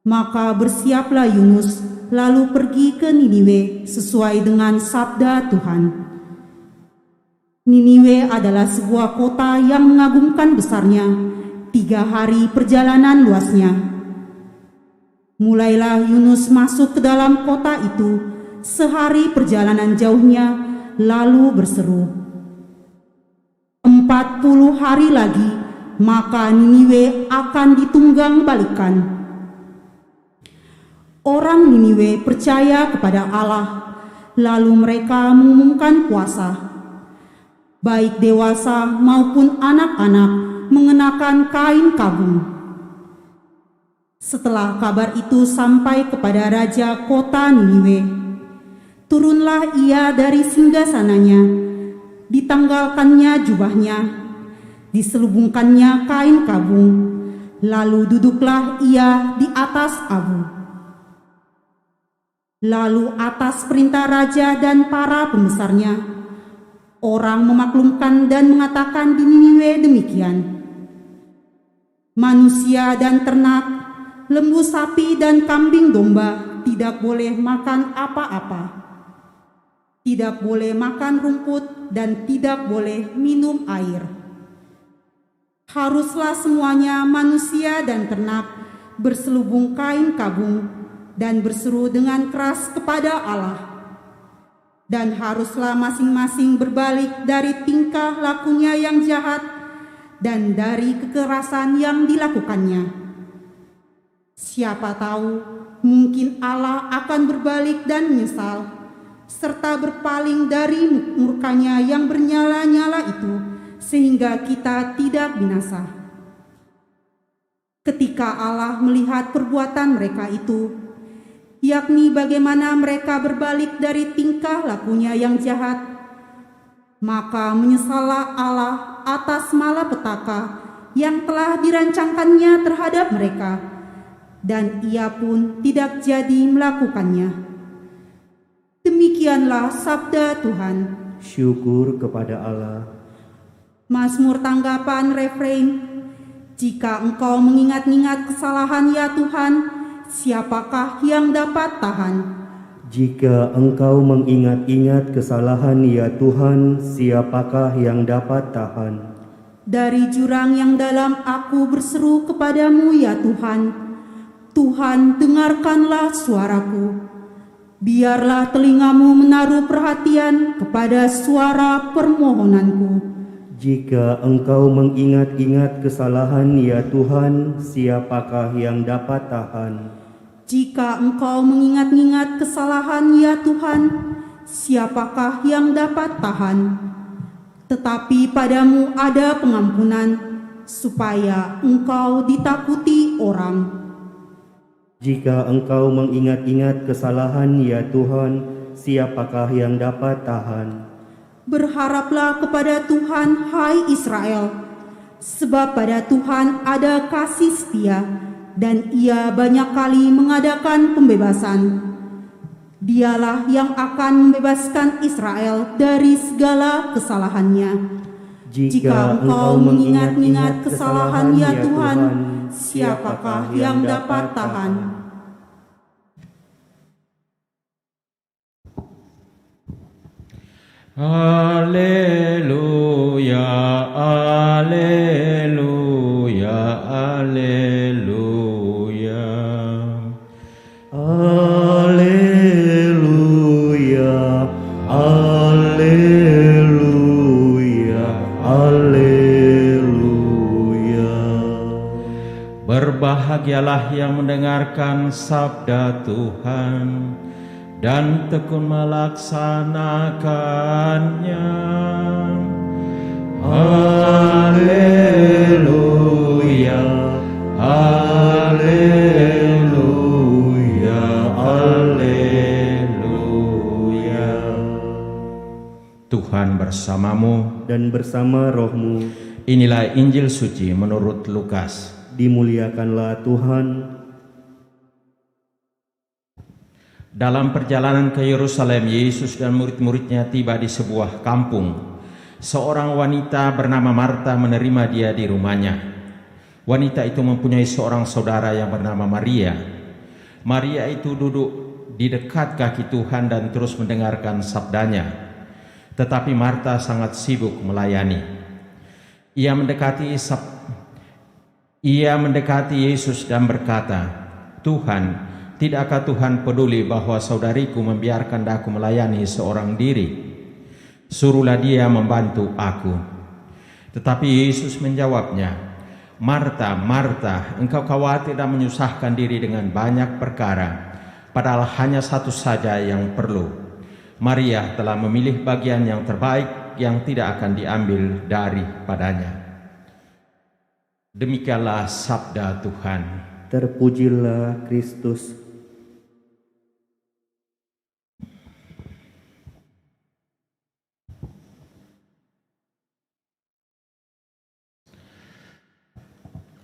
Maka bersiaplah Yunus, lalu pergi ke Niniwe sesuai dengan sabda Tuhan. Niniwe adalah sebuah kota yang mengagumkan besarnya, 3 hari perjalanan luasnya. Mulailah Yunus masuk ke dalam kota itu, sehari perjalanan jauhnya, lalu berseru, 40 hari lagi, maka Niniwe akan ditunggang balikan. Orang Niniwe percaya kepada Allah, lalu mereka mengumumkan puasa. Baik dewasa maupun anak-anak mengenakan kain kabung. Setelah kabar itu sampai kepada raja kota Niniwe, turunlah ia dari singgasananya, ditanggalkannya jubahnya, diselubungkannya kain kabung, lalu duduklah ia di atas abu. Lalu atas perintah raja dan para pembesarnya, orang memaklumkan dan mengatakan di Niniwe demikian, manusia dan ternak, lembu sapi dan kambing domba tidak boleh makan apa-apa, tidak boleh makan rumput dan tidak boleh minum air. Haruslah semuanya manusia dan ternak berselubung kain kabung dan berseru dengan keras kepada Allah. Dan haruslah masing-masing berbalik dari tingkah lakunya yang jahat dan dari kekerasan yang dilakukannya. Siapa tahu, mungkin Allah akan berbalik dan menyesal, serta berpaling dari murkanya yang bernyala-nyala itu, sehingga kita tidak binasa. Ketika Allah melihat perbuatan mereka itu, yakni bagaimana mereka berbalik dari tingkah lakunya yang jahat, maka menyesallah Allah atas malapetaka yang telah dirancangkannya terhadap mereka, dan ia pun tidak jadi melakukannya. Demikianlah sabda Tuhan. Syukur kepada Allah. Mazmur tanggapan refrain. Jika engkau mengingat-ingat kesalahan ya Tuhan, siapakah yang dapat tahan? Jika engkau mengingat-ingat kesalahan ya Tuhan, siapakah yang dapat tahan? Dari jurang yang dalam aku berseru kepadamu ya Tuhan. Tuhan, dengarkanlah suaraku. Biarlah telingamu menaruh perhatian kepada suara permohonanku. Jika engkau mengingat-ingat kesalahan ya Tuhan, siapakah yang dapat tahan? Jika engkau mengingat-ingat kesalahan ya Tuhan, siapakah yang dapat tahan? Tetapi padamu ada pengampunan, supaya engkau ditakuti orang. Jika engkau mengingat-ingat kesalahan, ya Tuhan, siapakah yang dapat tahan? Berharaplah kepada Tuhan, hai Israel, sebab pada Tuhan ada kasih setia, dan Ia banyak kali mengadakan pembebasan. Dialah yang akan membebaskan Israel dari segala kesalahannya. Jika engkau mengingat-ingat kesalahan, ya Tuhan, siapakah yang dapat tahan? Haleluya, haleluya, haleluya. Haleluya, haleluya, haleluya. Berbahagialah yang mendengarkan sabda Tuhan dan tekun melaksanakannya. Haleluya, haleluya, haleluya. Tuhan bersamamu Dan bersama rohmu, Inilah Injil suci menurut Lukas. dimuliakanlah Tuhan. Dalam perjalanan ke Yerusalem, Yesus dan murid-muridnya tiba di sebuah kampung. Seorang wanita bernama Marta menerima dia di rumahnya. Wanita itu mempunyai seorang saudara yang bernama Maria. Maria itu duduk di dekat kaki Tuhan dan terus mendengarkan sabdanya. Tetapi Marta sangat sibuk melayani. Ia mendekati Yesus dan berkata, "Tuhan, tidakkah Tuhan peduli bahwa saudariku membiarkan aku melayani seorang diri? Suruhlah dia membantu aku." Tetapi Yesus menjawabnya, "Marta, Marta, engkau khawatir dan menyusahkan diri dengan banyak perkara, padahal hanya satu saja yang perlu. Maria telah memilih bagian yang terbaik yang tidak akan diambil daripadanya." Demikianlah sabda Tuhan. Terpujilah Kristus.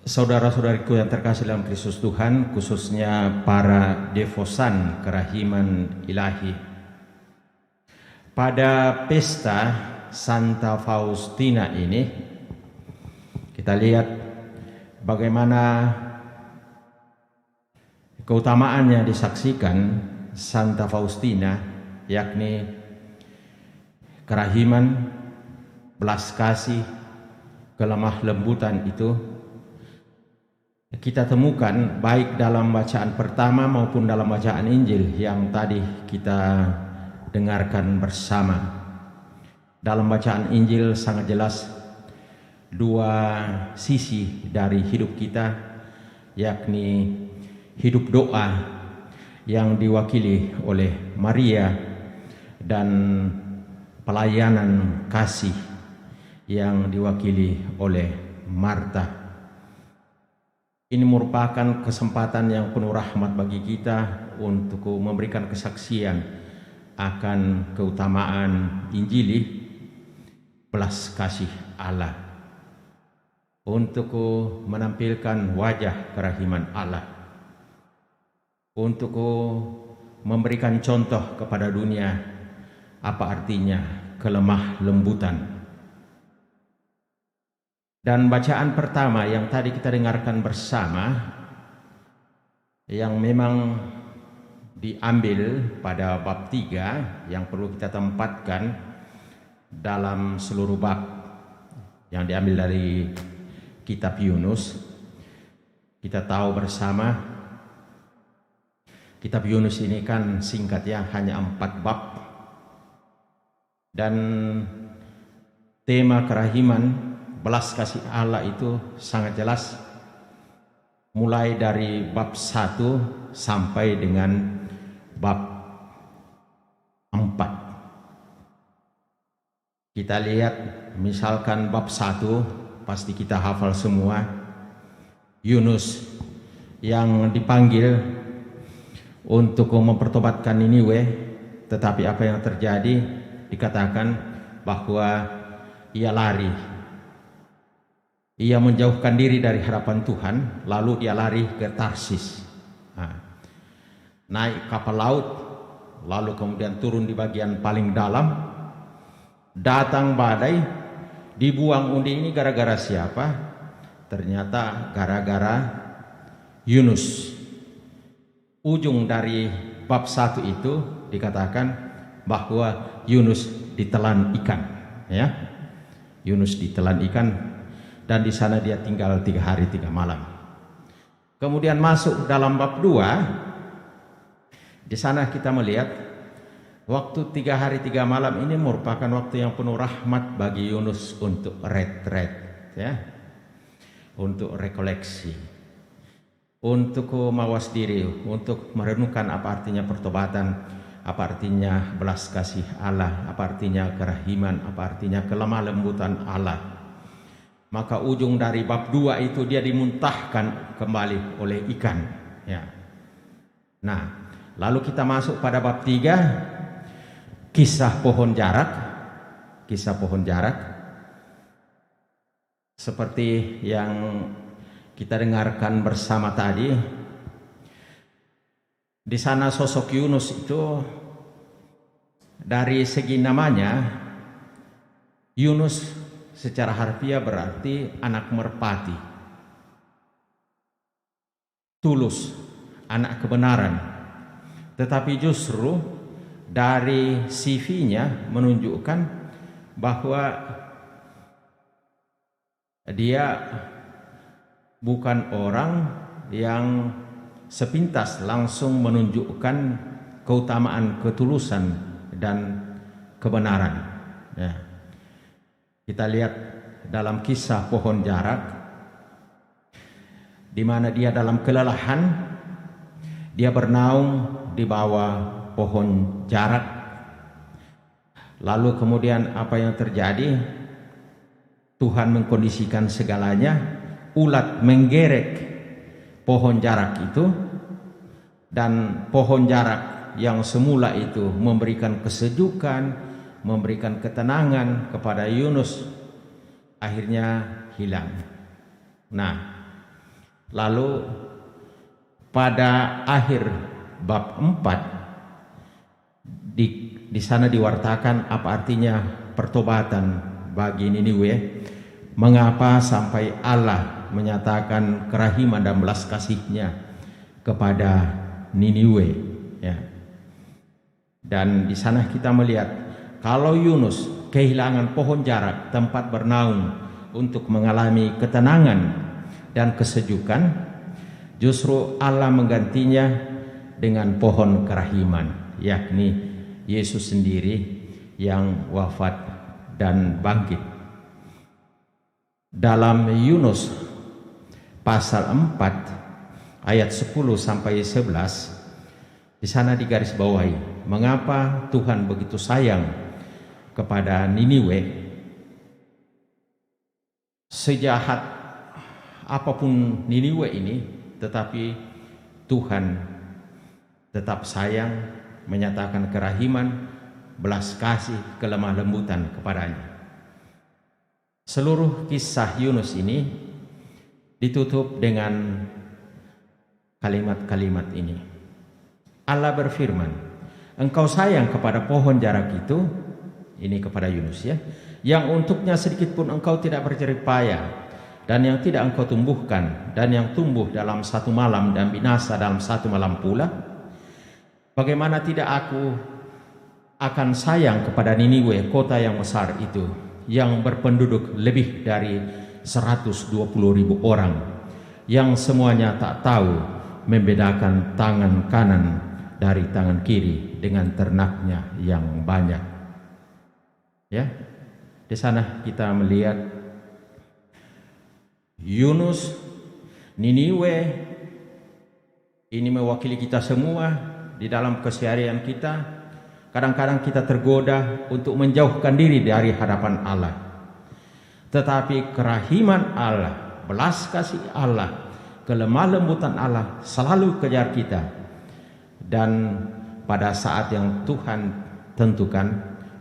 Saudara-saudariku yang terkasih dalam Kristus Tuhan, khususnya para devosan kerahiman ilahi. Pada pesta Santa Faustina ini, kita lihat bagaimana keutamaannya disaksikan Santa Faustina, yakni kerahiman, belas kasih, kelemah lembutan itu kita temukan baik dalam bacaan pertama maupun dalam bacaan Injil yang tadi kita dengarkan bersama. Dalam bacaan Injil sangat jelas dua sisi dari hidup kita, yakni hidup doa yang diwakili oleh Maria dan pelayanan kasih yang diwakili oleh Marta. Ini merupakan kesempatan yang penuh rahmat bagi kita untuk memberikan kesaksian akan keutamaan Injili, belas kasih Allah, untuk menampilkan wajah kerahiman Allah, untuk memberikan contoh kepada dunia apa artinya kelemah lembutan. Dan bacaan pertama yang tadi kita dengarkan bersama, yang memang diambil pada bab 3 yang perlu kita tempatkan dalam seluruh bab, yang diambil dari kitab Yunus. Kita tahu bersama kitab Yunus ini kan singkat ya, hanya 4 bab, dan tema kerahiman belas kasih Allah itu sangat jelas mulai dari bab 1 sampai dengan bab 4. Kita lihat misalkan bab 1, pasti kita hafal semua. Yunus yang dipanggil untuk mempertobatkan Niniwe, tetapi apa yang terjadi? Dikatakan bahwa ia lari. Ia menjauhkan diri dari hadapan Tuhan, lalu dia lari ke Tarsis. Naik kapal laut, lalu kemudian turun di bagian paling dalam. Datang badai, dibuang undi ini gara-gara siapa? Ternyata gara-gara Yunus. Ujung dari bab 1 itu dikatakan bahwa Yunus ditelan ikan, ya. Yunus ditelan ikan, dan di sana dia tinggal 3 hari 3 malam. Kemudian masuk dalam bab 2. Di sana kita melihat waktu 3 hari 3 malam ini merupakan waktu yang penuh rahmat bagi Yunus untuk retret, ya, untuk rekoleksi, untuk mawas diri, untuk merenungkan apa artinya pertobatan, apa artinya belas kasih Allah, apa artinya kerahiman, apa artinya kelemah lembutan Allah. Maka ujung dari bab 2 itu dia dimuntahkan kembali oleh ikan, ya. Nah, lalu kita masuk pada bab 3. Kisah pohon jarak. Kisah pohon jarak seperti yang kita dengarkan bersama tadi. Di sana sosok Yunus itu, dari segi namanya, Yunus secara harfiah berarti anak merpati, tulus, anak kebenaran. Tetapi justru dari CV-nya menunjukkan bahwa dia bukan orang yang sepintas langsung menunjukkan keutamaan, ketulusan, dan kebenaran, ya. Kita lihat dalam kisah pohon jarak, di mana dia dalam kelelahan, dia bernaung di bawah pohon jarak. Lalu kemudian apa yang terjadi? Tuhan mengkondisikan segalanya. Ulat menggerek pohon jarak itu, dan pohon jarak yang semula itu memberikan kesejukan, memberikan ketenangan kepada Yunus, akhirnya hilang. Nah, lalu pada akhir bab 4 di sana diwartakan apa artinya pertobatan bagi Niniwe. Mengapa sampai Allah menyatakan kerahiman dan belas kasih-Nya kepada Niniwe, ya. Dan di sana kita melihat kalau Yunus kehilangan pohon jarak, tempat bernaung untuk mengalami ketenangan dan kesejukan, justru Allah menggantinya dengan pohon kerahiman, yakni Yesus sendiri yang wafat dan bangkit. Dalam Yunus pasal 4 ayat 10 sampai 11, di sana digarisbawahi mengapa Tuhan begitu sayang kepada Niniwe. Sejahat apapun Niniwe ini, tetapi Tuhan tetap sayang, menyatakan kerahiman, belas kasih, kelemah lembutan kepadanya. Seluruh kisah Yunus ini ditutup dengan kalimat-kalimat ini. Allah berfirman, engkau sayang kepada pohon jarak itu, ini kepada Yunus, ya, yang untuknya sedikit pun engkau tidak berjerih payah, dan yang tidak engkau tumbuhkan, dan yang tumbuh dalam 1 malam dan binasa dalam 1 malam pula. Bagaimana tidak aku akan sayang kepada Niniwe, kota yang besar itu, yang berpenduduk lebih dari 120.000 orang, yang semuanya tak tahu membedakan tangan kanan dari tangan kiri dengan ternaknya yang banyak. Ya, di sana kita melihat Yunus, Niniwe, ini mewakili kita semua di dalam keseharian kita, Kadang-kadang kita tergoda untuk menjauhkan diri dari hadapan Allah. Tetapi kerahiman Allah, belas kasih Allah, kelemah lembutan Allah selalu kejar kita. Dan pada saat yang Tuhan tentukan,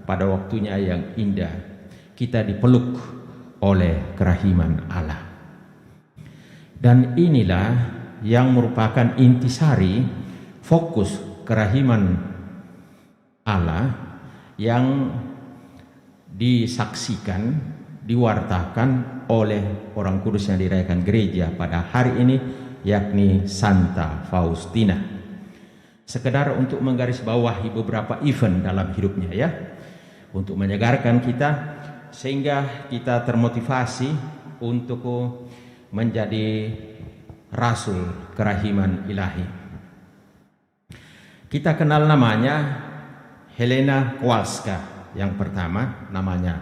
pada waktunya yang indah, kita dipeluk oleh kerahiman Allah. Dan inilah yang merupakan intisari fokus kerahiman Allah yang disaksikan, diwartakan oleh orang kudus yang dirayakan gereja pada hari ini, yakni Santa Faustina. Sekedar untuk menggarisbawahi beberapa event dalam hidupnya ya, untuk menyegarkan kita sehingga kita termotivasi untuk menjadi rasul kerahiman ilahi. Kita kenal namanya Helena Kowalska yang pertama namanya.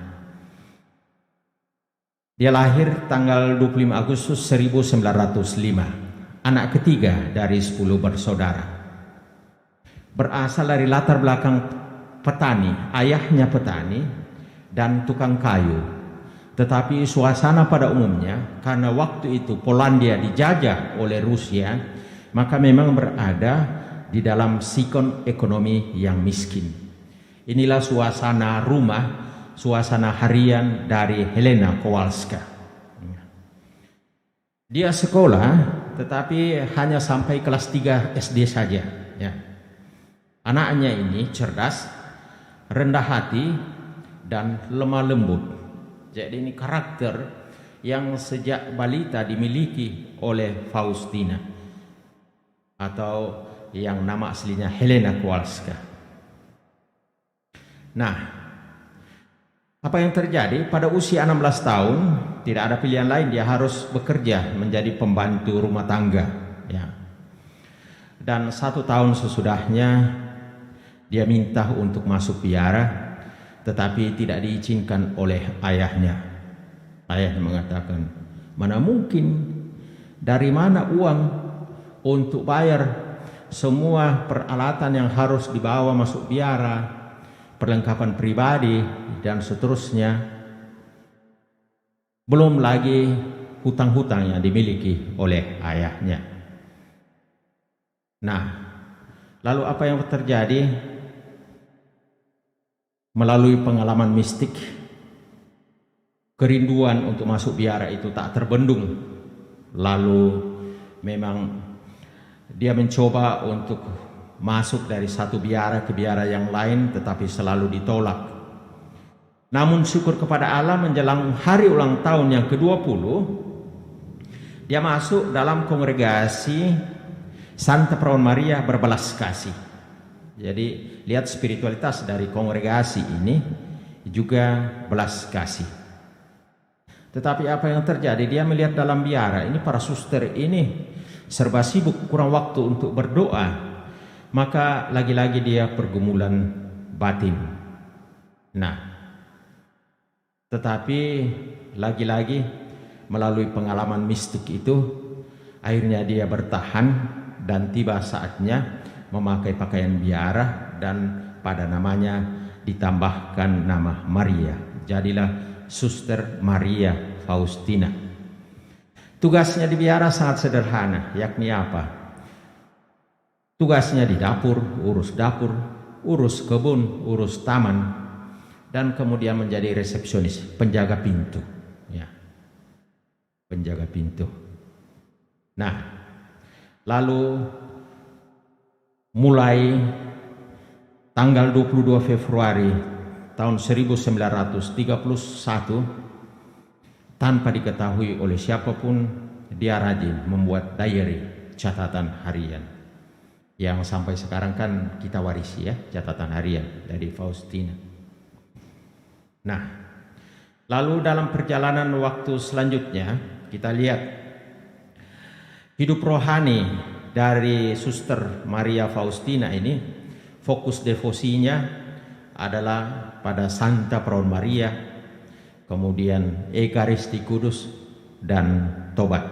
Dia lahir tanggal 25 Agustus 1905, anak ketiga dari 10 bersaudara. Berasal dari latar belakang petani, ayahnya petani dan tukang kayu. Tetapi suasana pada umumnya, karena waktu itu Polandia dijajah oleh Rusia, maka memang berada di dalam sikon ekonomi yang miskin. Inilah suasana rumah, suasana harian dari Helena Kowalska. Dia sekolah, tetapi hanya sampai kelas 3 SD saja. Ya. Anaknya ini cerdas, rendah hati, dan lemah lembut. Jadi ini karakter yang sejak balita dimiliki oleh Faustina, atau yang nama aslinya Helena Kowalska. Nah, apa yang terjadi pada usia 16 tahun, tidak ada pilihan lain, dia harus bekerja menjadi pembantu rumah tangga ya. Dan 1 tahun sesudahnya dia minta untuk masuk biara, tetapi tidak diizinkan oleh ayahnya. Ayahnya mengatakan, mana mungkin, dari mana uang untuk bayar semua peralatan yang harus dibawa masuk biara, perlengkapan pribadi dan seterusnya, belum lagi hutang-hutang yang dimiliki oleh ayahnya. Nah, lalu apa yang terjadi? Melalui pengalaman mistik, kerinduan untuk masuk biara itu tak terbendung. Lalu memang dia mencoba untuk masuk dari satu biara ke biara yang lain, tetapi selalu ditolak. Namun syukur kepada Allah, menjelang hari ulang tahun yang ke-20, dia masuk dalam kongregasi Santa Perawan Maria Berbelas Kasih. Jadi lihat spiritualitas dari kongregasi ini juga belas kasih. Tetapi apa yang terjadi? Dia melihat dalam biara ini para suster ini serba sibuk, kurang waktu untuk berdoa. Maka lagi-lagi dia pergumulan batin. Nah, tetapi lagi-lagi melalui pengalaman mistik itu, akhirnya dia bertahan dan tiba saatnya memakai pakaian biara dan pada namanya ditambahkan nama Maria. Jadilah Suster Maria Faustina. Tugasnya di biara sangat sederhana, yakni apa? Tugasnya di dapur, urus kebun, urus taman, dan kemudian menjadi resepsionis, penjaga pintu. Ya. Penjaga pintu. Nah, lalu mulai tanggal 22 Februari tahun 1931, tanpa diketahui oleh siapapun, dia rajin membuat diary, catatan harian, yang sampai sekarang kan kita warisi ya, catatan harian dari Faustina. Nah, lalu dalam perjalanan waktu selanjutnya kita lihat hidup rohani dari Suster Maria Faustina ini, fokus devosinya adalah pada Santa Perawan Maria, kemudian Ekaristi Kudus dan tobat.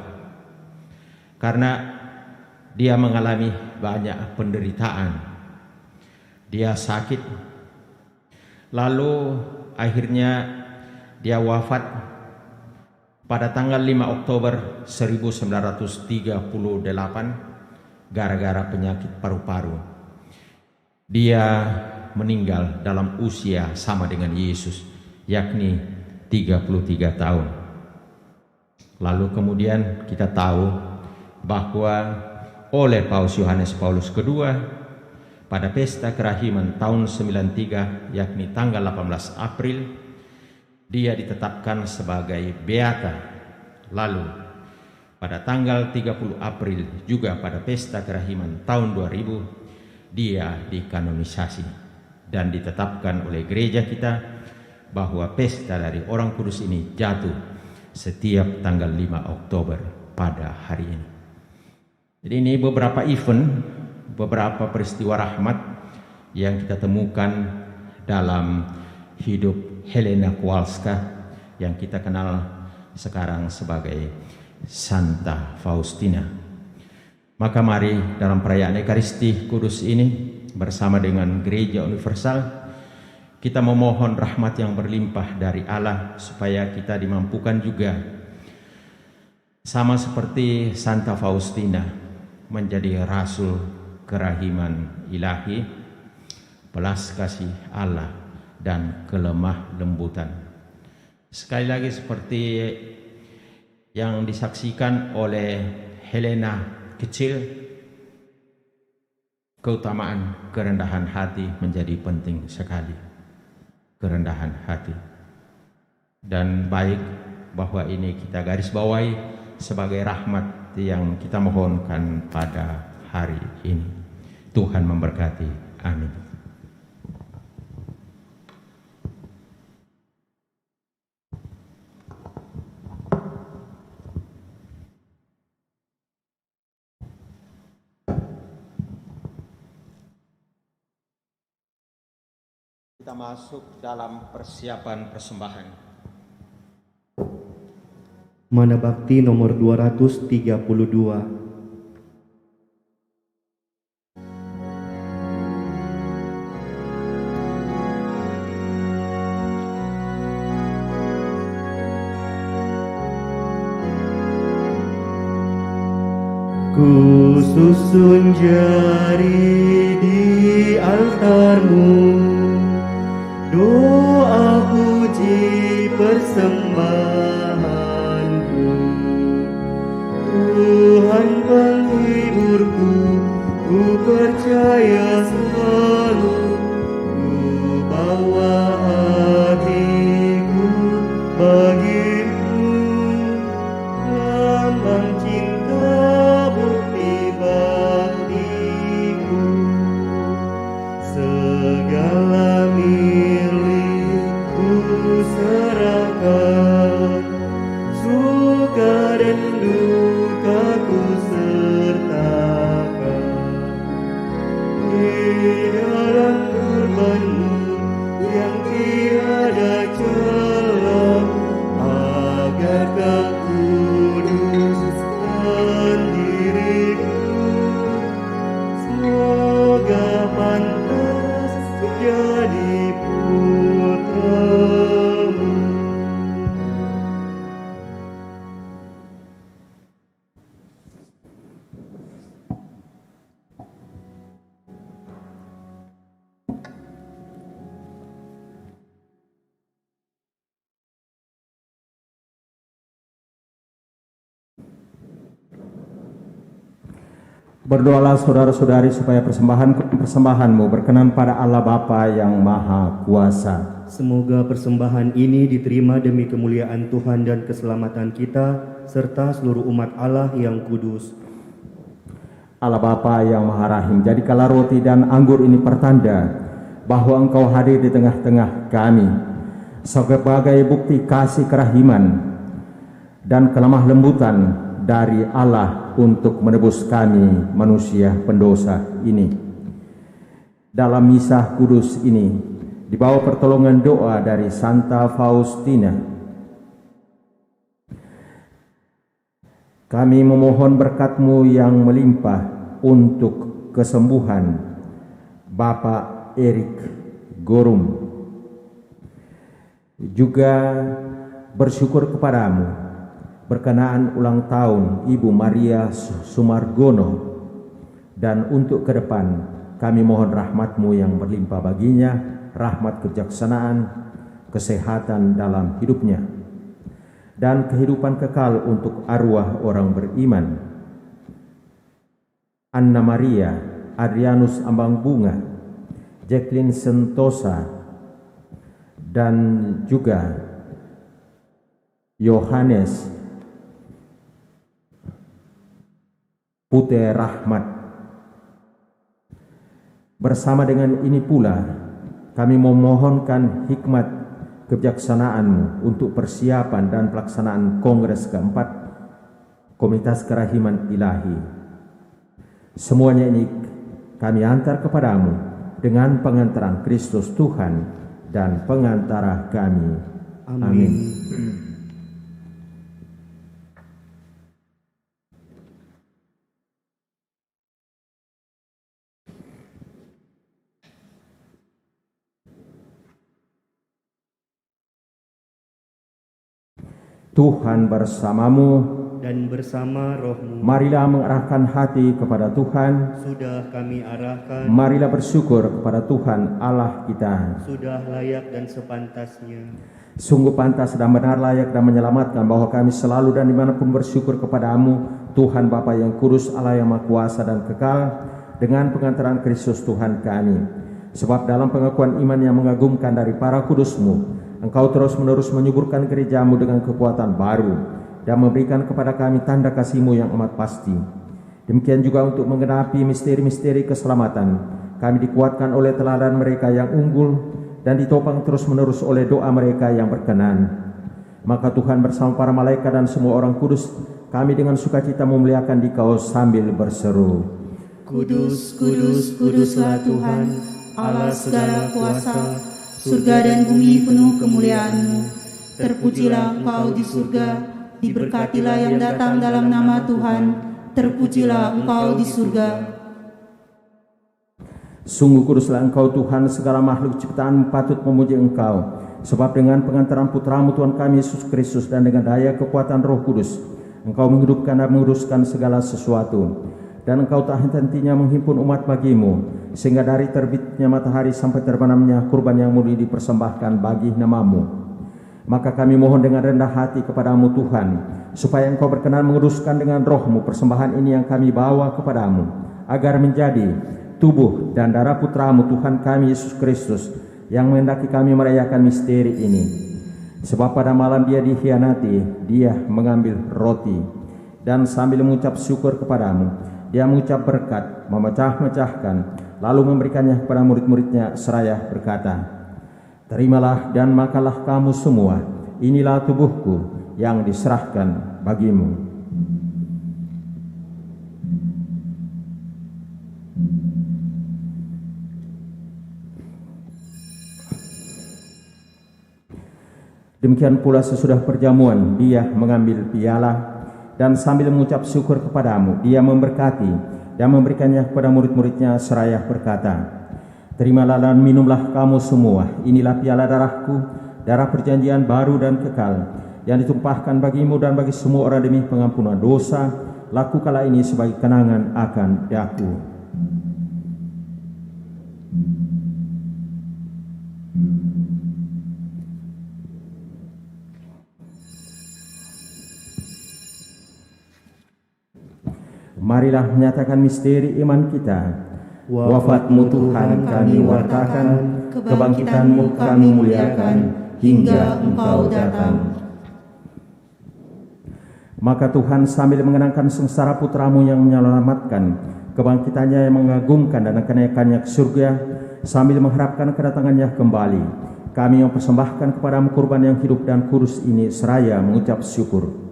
Karena dia mengalami banyak penderitaan, dia sakit Lalu akhirnya dia wafat pada tanggal 5 Oktober 1938 gara-gara penyakit paru-paru. Dia meninggal dalam usia sama dengan Yesus, yakni 33 tahun. Lalu kemudian kita tahu bahwa oleh Paus Yohanes Paulus II pada pesta kerahiman tahun 93, yakni tanggal 18 April, dia ditetapkan sebagai beata. Lalu pada tanggal 30 April juga pada pesta kerahiman tahun 2000, dia dikanonisasi dan ditetapkan oleh gereja kita bahwa pesta dari Orang Kudus ini jatuh setiap tanggal 5 Oktober pada hari ini. Jadi ini beberapa event, beberapa peristiwa rahmat yang kita temukan dalam hidup Helena Kowalska yang kita kenal sekarang sebagai Santa Faustina. Maka mari dalam perayaan Ekaristi Kudus ini bersama dengan Gereja Universal kita memohon rahmat yang berlimpah dari Allah supaya kita dimampukan juga sama seperti Santa Faustina menjadi rasul kerahiman ilahi, belas kasih Allah dan kelemah lembutan. Sekali lagi seperti yang disaksikan oleh Helena kecil, keutamaan kerendahan hati menjadi penting sekali. Kerendahan hati. Dan baik bahwa ini kita garis bawahi sebagai rahmat yang kita mohonkan pada hari ini. Tuhan memberkati. Amin. Kita masuk dalam persiapan persembahan. Mana Bakti nomor 232. Ku susun jari di altarmu, doa puji persembahanku. Tuhan penghiburku, ku percaya selalu. Ku bawa hatiku bagimu, lambang cinta bukti baktiku. Segala milikku serahkan, suka dan duka ku sertakan. Di dalam kurbanmu yang tiada celah, agar kau kuduskan diriku. Semoga pantas jadi putramu. Berdoalah saudara-saudari supaya persembahanmu berkenan pada Allah Bapa yang Maha Kuasa. Semoga persembahan ini diterima demi kemuliaan Tuhan dan keselamatan kita, serta seluruh umat Allah yang kudus. Allah Bapa yang Maha Rahim, jadikanlah roti dan anggur ini pertanda bahwa Engkau hadir di tengah-tengah kami sebagai bukti kasih kerahiman dan kelemah lembutan dari Allah untuk menebus kami manusia pendosa ini. Dalam misa kudus ini, di bawah pertolongan doa dari Santa Faustina, kami memohon berkat-Mu yang melimpah untuk kesembuhan Bapak Erik Gorum, Juga bersyukur kepadamu berkenaan ulang tahun Ibu Maria Sumargono, dan untuk ke depan kami mohon rahmat-Mu yang berlimpah baginya, rahmat kejaksanaan, kesehatan dalam hidupnya, dan kehidupan kekal untuk arwah orang beriman. Anna Maria Adrianus Ambang Bunga, Jacqueline Sentosa, dan juga Yohanes Putih Rahmat. Bersama dengan ini pula kami memohonkan hikmat kebijaksanaan-Mu untuk persiapan dan pelaksanaan Kongres keempat Komunitas Kerahiman Ilahi. Semuanya ini kami antar kepadamu dengan pengantaran Kristus Tuhan dan pengantara kami. Amin. Tuhan bersamamu dan bersama rohmu. Marilah mengarahkan hati kepada Tuhan. Sudah kami arahkan. Marilah bersyukur kepada Tuhan Allah kita. Sudah layak dan sepantasnya. Sungguh pantas dan benar, layak dan menyelamatkan bahwa kami selalu dan dimanapun bersyukur kepadamu, Tuhan Bapa yang kudus, Allah yang maha kuasa dan kekal, dengan pengantaran Kristus Tuhan kami. Sebab dalam pengakuan iman yang mengagumkan dari para kudus-Mu, Engkau terus-menerus menyuburkan gereja-Mu dengan kekuatan baru dan memberikan kepada kami tanda kasih-Mu yang amat pasti. Demikian juga untuk menggenapi misteri-misteri keselamatan, kami dikuatkan oleh teladan mereka yang unggul dan ditopang terus-menerus oleh doa mereka yang berkenan. Maka Tuhan bersama para malaikat dan semua orang kudus, kami dengan sukacita memuliakan Dikau sambil berseru, Kudus, kudus, kuduslah Tuhan, Allah segala kuasa. Surga dan bumi penuh kemuliaan-Mu. Terpujilah Engkau di surga, diberkatilah yang datang dalam nama Tuhan. Terpujilah Engkau di surga. Sungguh kuduslah Engkau Tuhan, segala makhluk ciptaan patut memuji Engkau. Sebab dengan pengantaran Putra-Mu Tuhan kami Yesus Kristus dan dengan daya kekuatan Roh Kudus, Engkau menghidupkan dan menguruskan segala sesuatu. Dan Engkau tak henti-hentinya menghimpun umat bagi-Mu, sehingga dari terbitnya matahari sampai terbenamnya kurban yang murni dipersembahkan bagi nama-Mu. Maka kami mohon dengan rendah hati kepadamu Tuhan, supaya Engkau berkenan menguruskan dengan roh-Mu persembahan ini yang kami bawa kepadamu, agar menjadi tubuh dan darah Putra-Mu Tuhan kami Yesus Kristus, yang menghendaki kami merayakan misteri ini. Sebab pada malam Dia dikhianati, Dia mengambil roti, dan sambil mengucap syukur kepadamu, Dia mengucap berkat, memecah-mecahkan, lalu memberikannya kepada murid-muridnya seraya berkata, Terimalah dan makanlah kamu semua, inilah tubuhku yang diserahkan bagimu. Demikian pula sesudah perjamuan, Dia mengambil piala, dan sambil mengucap syukur kepadamu, Dia memberkati dan memberikannya kepada murid-muridnya seraya berkata, Terimalah dan minumlah kamu semua, inilah piala darahku, darah perjanjian baru dan kekal, yang ditumpahkan bagimu dan bagi semua orang demi pengampunan dosa. Lakukanlah ini sebagai kenangan akan Aku. Marilah menyatakan misteri iman kita. Wafat-Mu Tuhan kami wartakan, kebangkitan-Mu kami muliakan, hingga Engkau datang. Maka Tuhan sambil mengenangkan sengsara Putra-Mu yang menyelamatkan, kebangkitannya yang mengagumkan dan kenaikannya ke surga, sambil mengharapkan kedatangannya kembali, kami mempersembahkan kepadamu kurban yang hidup dan kudus ini seraya mengucap syukur.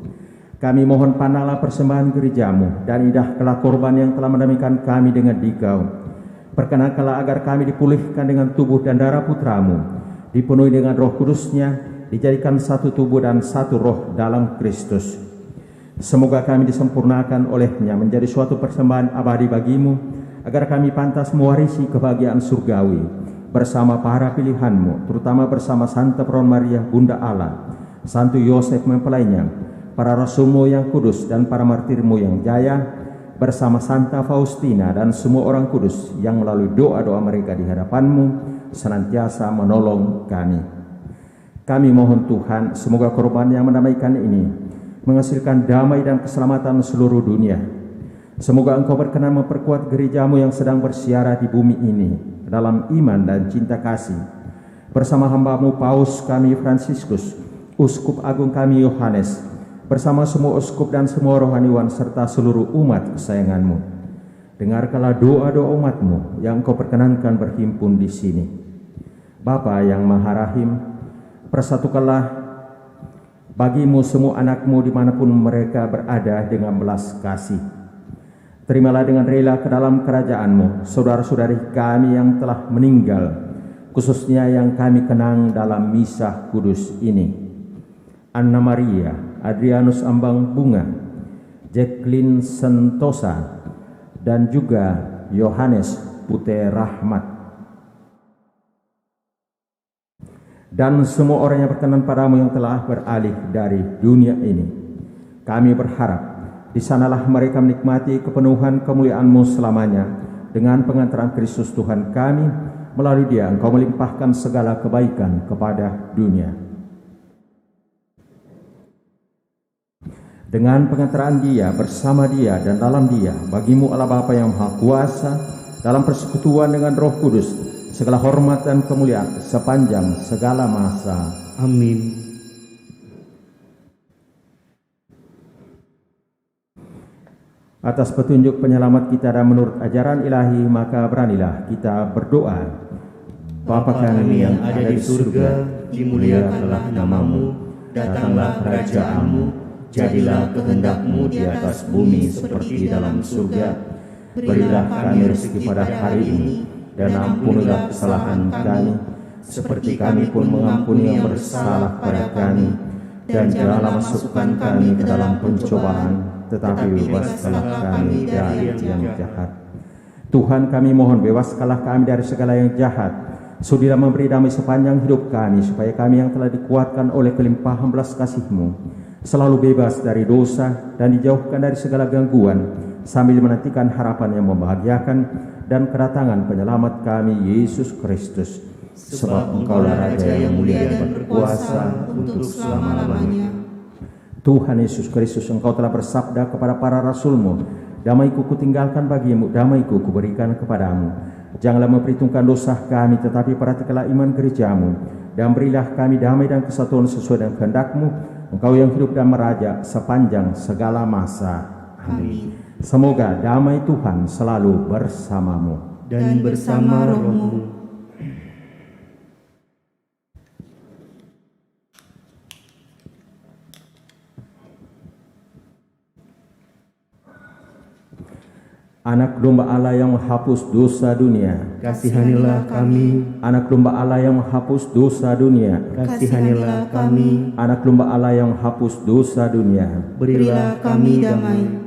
Kami mohon pandanglah persembahan gereja-Mu dan idahkanlah korban yang telah mendamaikan kami dengan Dikau. Perkenankanlah agar kami dipulihkan dengan tubuh dan darah Putra-Mu, dipenuhi dengan Roh Kudus-Nya, dijadikan satu tubuh dan satu roh dalam Kristus. Semoga kami disempurnakan oleh-Nya menjadi suatu persembahan abadi bagi-Mu, agar kami pantas mewarisi kebahagiaan surgawi bersama para pilihan-Mu, terutama bersama Santa Peron Maria Bunda Allah, Santo Yosef mempelainya, para rasul-Mu yang kudus dan para martir-Mu yang jaya, bersama Santa Faustina dan semua orang kudus yang melalui doa-doa mereka di hadapan-Mu senantiasa menolong kami. Kami mohon Tuhan, semoga korban yang mendamaikan ini menghasilkan damai dan keselamatan seluruh dunia. Semoga Engkau berkenan memperkuat gereja-Mu yang sedang bersiara di bumi ini dalam iman dan cinta kasih. Bersama hamba-Mu Paus kami Fransiskus, Uskup Agung kami Yohanes, bersama semua uskup dan semua rohaniwan serta seluruh umat kesayangan-Mu. Dengarkanlah doa-doa umat-Mu yang Engkau perkenankan berhimpun di sini. Bapa yang Maha Rahim, persatukanlah bagi-Mu semua anak-Mu dimanapun mereka berada dengan belas kasih. Terimalah dengan rela ke dalam kerajaan-Mu saudara-saudari kami yang telah meninggal, khususnya yang kami kenang dalam misa kudus ini. Anna Maria, Adrianus Ambang Bunga, Jacqueline Sentosa, dan juga Yohanes Putih Rahmat. Dan semua orang yang berkenan padamu yang telah beralih dari dunia ini. Kami berharap di sanalah mereka menikmati kepenuhan kemuliaan-Mu selamanya dengan pengantaran Kristus Tuhan kami. Melalui Dia Engkau melimpahkan segala kebaikan kepada dunia. Dengan pengantaran Dia, bersama Dia, dan dalam Dia, bagi-Mu Allah Bapa yang Maha Kuasa, dalam persekutuan dengan Roh Kudus, segala hormat dan kemuliaan sepanjang segala masa. Amin. Atas petunjuk penyelamat kita dan menurut ajaran ilahi, maka beranilah kita berdoa. Bapa kami yang ada di surga, dimuliakanlah nama-Mu, datanglah kerajaan-Mu, jadilah kehendak-Mu di atas bumi seperti di dalam surga. Berilah kami rezeki pada hari ini, dan ampunilah kesalahan kami, seperti kami pun mengampuni yang bersalah pada kami. Dan janganlah masukkan kami ke dalam pencobaan, tetapi bebaskanlah kami dari yang jahat. Tuhan, kami mohon bebaskanlah kami dari segala yang jahat. Sudilah memberi damai sepanjang hidup kami, supaya kami yang telah dikuatkan oleh kelimpahan belas kasih-Mu selalu bebas dari dosa dan dijauhkan dari segala gangguan, sambil menantikan harapan yang membahagiakan dan kedatangan penyelamat kami, Yesus Kristus. Sebab Engkaulah Raja yang mulia dan berkuasa untuk selama-lamanya. Tuhan Yesus Kristus, Engkau telah bersabda kepada para rasul-Mu, damai-Ku kutinggalkan bagimu, damai-Ku kuberikan kepadamu. Janganlah memperhitungkan dosa kami, tetapi perhatikanlah iman gereja-Mu, dan berilah kami damai dan kesatuan sesuai dengan kehendak-Mu, Engkau yang hidup dan meraja sepanjang segala masa. Amin. Semoga damai Tuhan selalu bersamamu dan bersama roh-Mu. Anak domba Allah yang menghapus dosa dunia, kasihanilah kami. Anak domba Allah yang menghapus dosa dunia, kasihanilah kami. Anak domba Allah yang menghapus dosa dunia, berilah kami damai.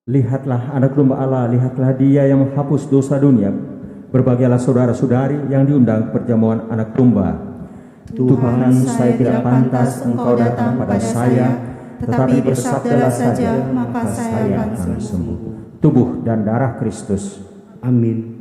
Lihatlah anak domba Allah, lihatlah Dia yang menghapus dosa dunia. Berbahagialah saudara-saudari yang diundang perjamuan anak domba. Tuhan, saya tidak pantas Engkau datang pada saya, tetapi bersabdalah saja, maka saya akan sembuh. Tubuh dan darah Kristus. Amin.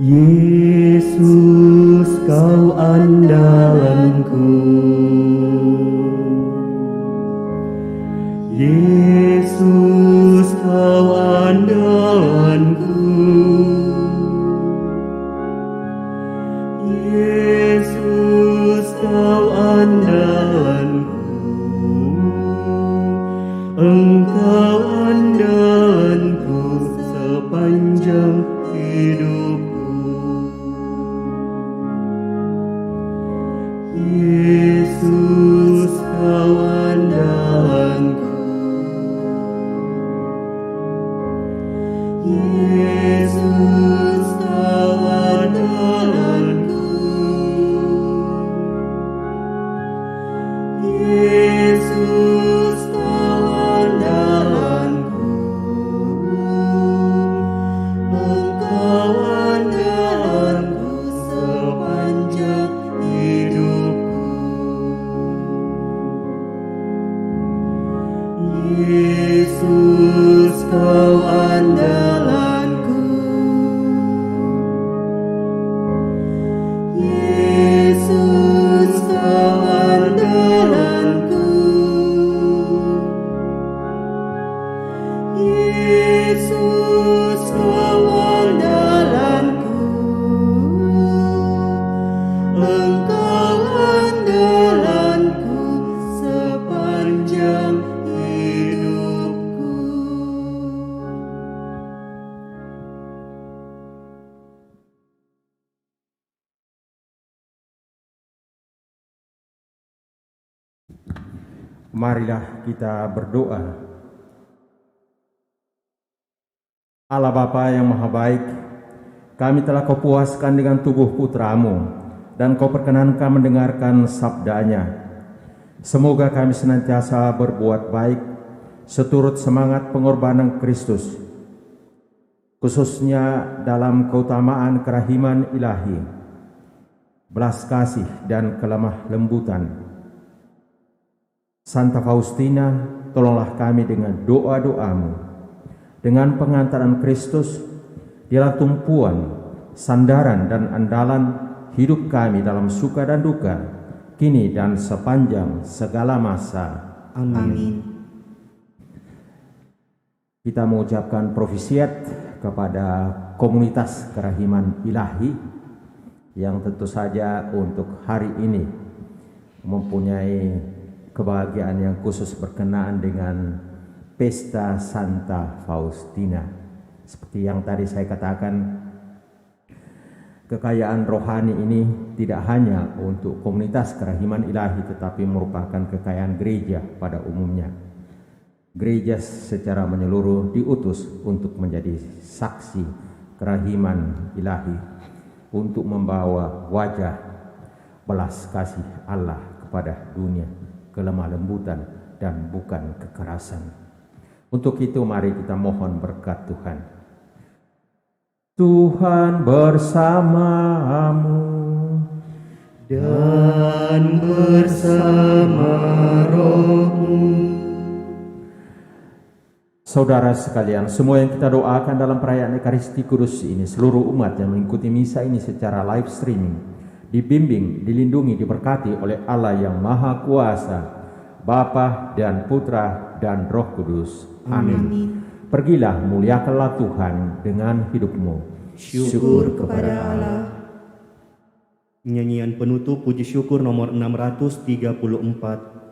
Yesus, kau andalanku. Yesus, kau andalanku. Yesus, kau andalanku. Engkau andalanku sepanjang hidupku. Yesus, kau andalanku. Yesus, kau andalanku. Yesus, kau andalanku. Engkau andalanku sepanjang hidupku. Marilah kita berdoa. Allah Bapa yang Maha Baik, kami telah Kau puaskan dengan tubuh Putramu dan Kau perkenankan mendengarkan sabdanya. Semoga kami senantiasa berbuat baik seturut semangat pengorbanan Kristus, khususnya dalam keutamaan kerahiman ilahi, belas kasih dan kelemah lembutan. Santa Faustina, tolonglah kami dengan doa-doamu. Dengan pengantaran Kristus, Dialah tumpuan, sandaran dan andalan hidup kami dalam suka dan duka, kini dan sepanjang segala masa. Amin. Kita mengucapkan profisiat kepada komunitas kerahiman ilahi yang tentu saja untuk hari ini mempunyai kebahagiaan yang khusus berkenaan dengan Pesta Santa Faustina. Seperti yang tadi saya katakan, kekayaan rohani ini tidak hanya untuk komunitas kerahiman ilahi, tetapi merupakan kekayaan gereja pada umumnya. Gereja secara menyeluruh diutus untuk menjadi saksi kerahiman ilahi, untuk membawa wajah belas kasih Allah kepada dunia, kelemah lembutan dan bukan kekerasan. Untuk itu mari kita mohon berkat Tuhan. Tuhan bersamamu dan bersama rohmu. Saudara sekalian, semua yang kita doakan dalam perayaan Ekaristi Kudus ini, seluruh umat yang mengikuti misa ini secara live streaming, dibimbing, dilindungi, diberkati oleh Allah yang Maha Kuasa, Bapa dan Putra dan Roh Kudus. Amin. Pergilah, muliakanlah Tuhan dengan hidupmu. Syukur kepada Allah. Nyanyian penutup puji syukur nomor 634.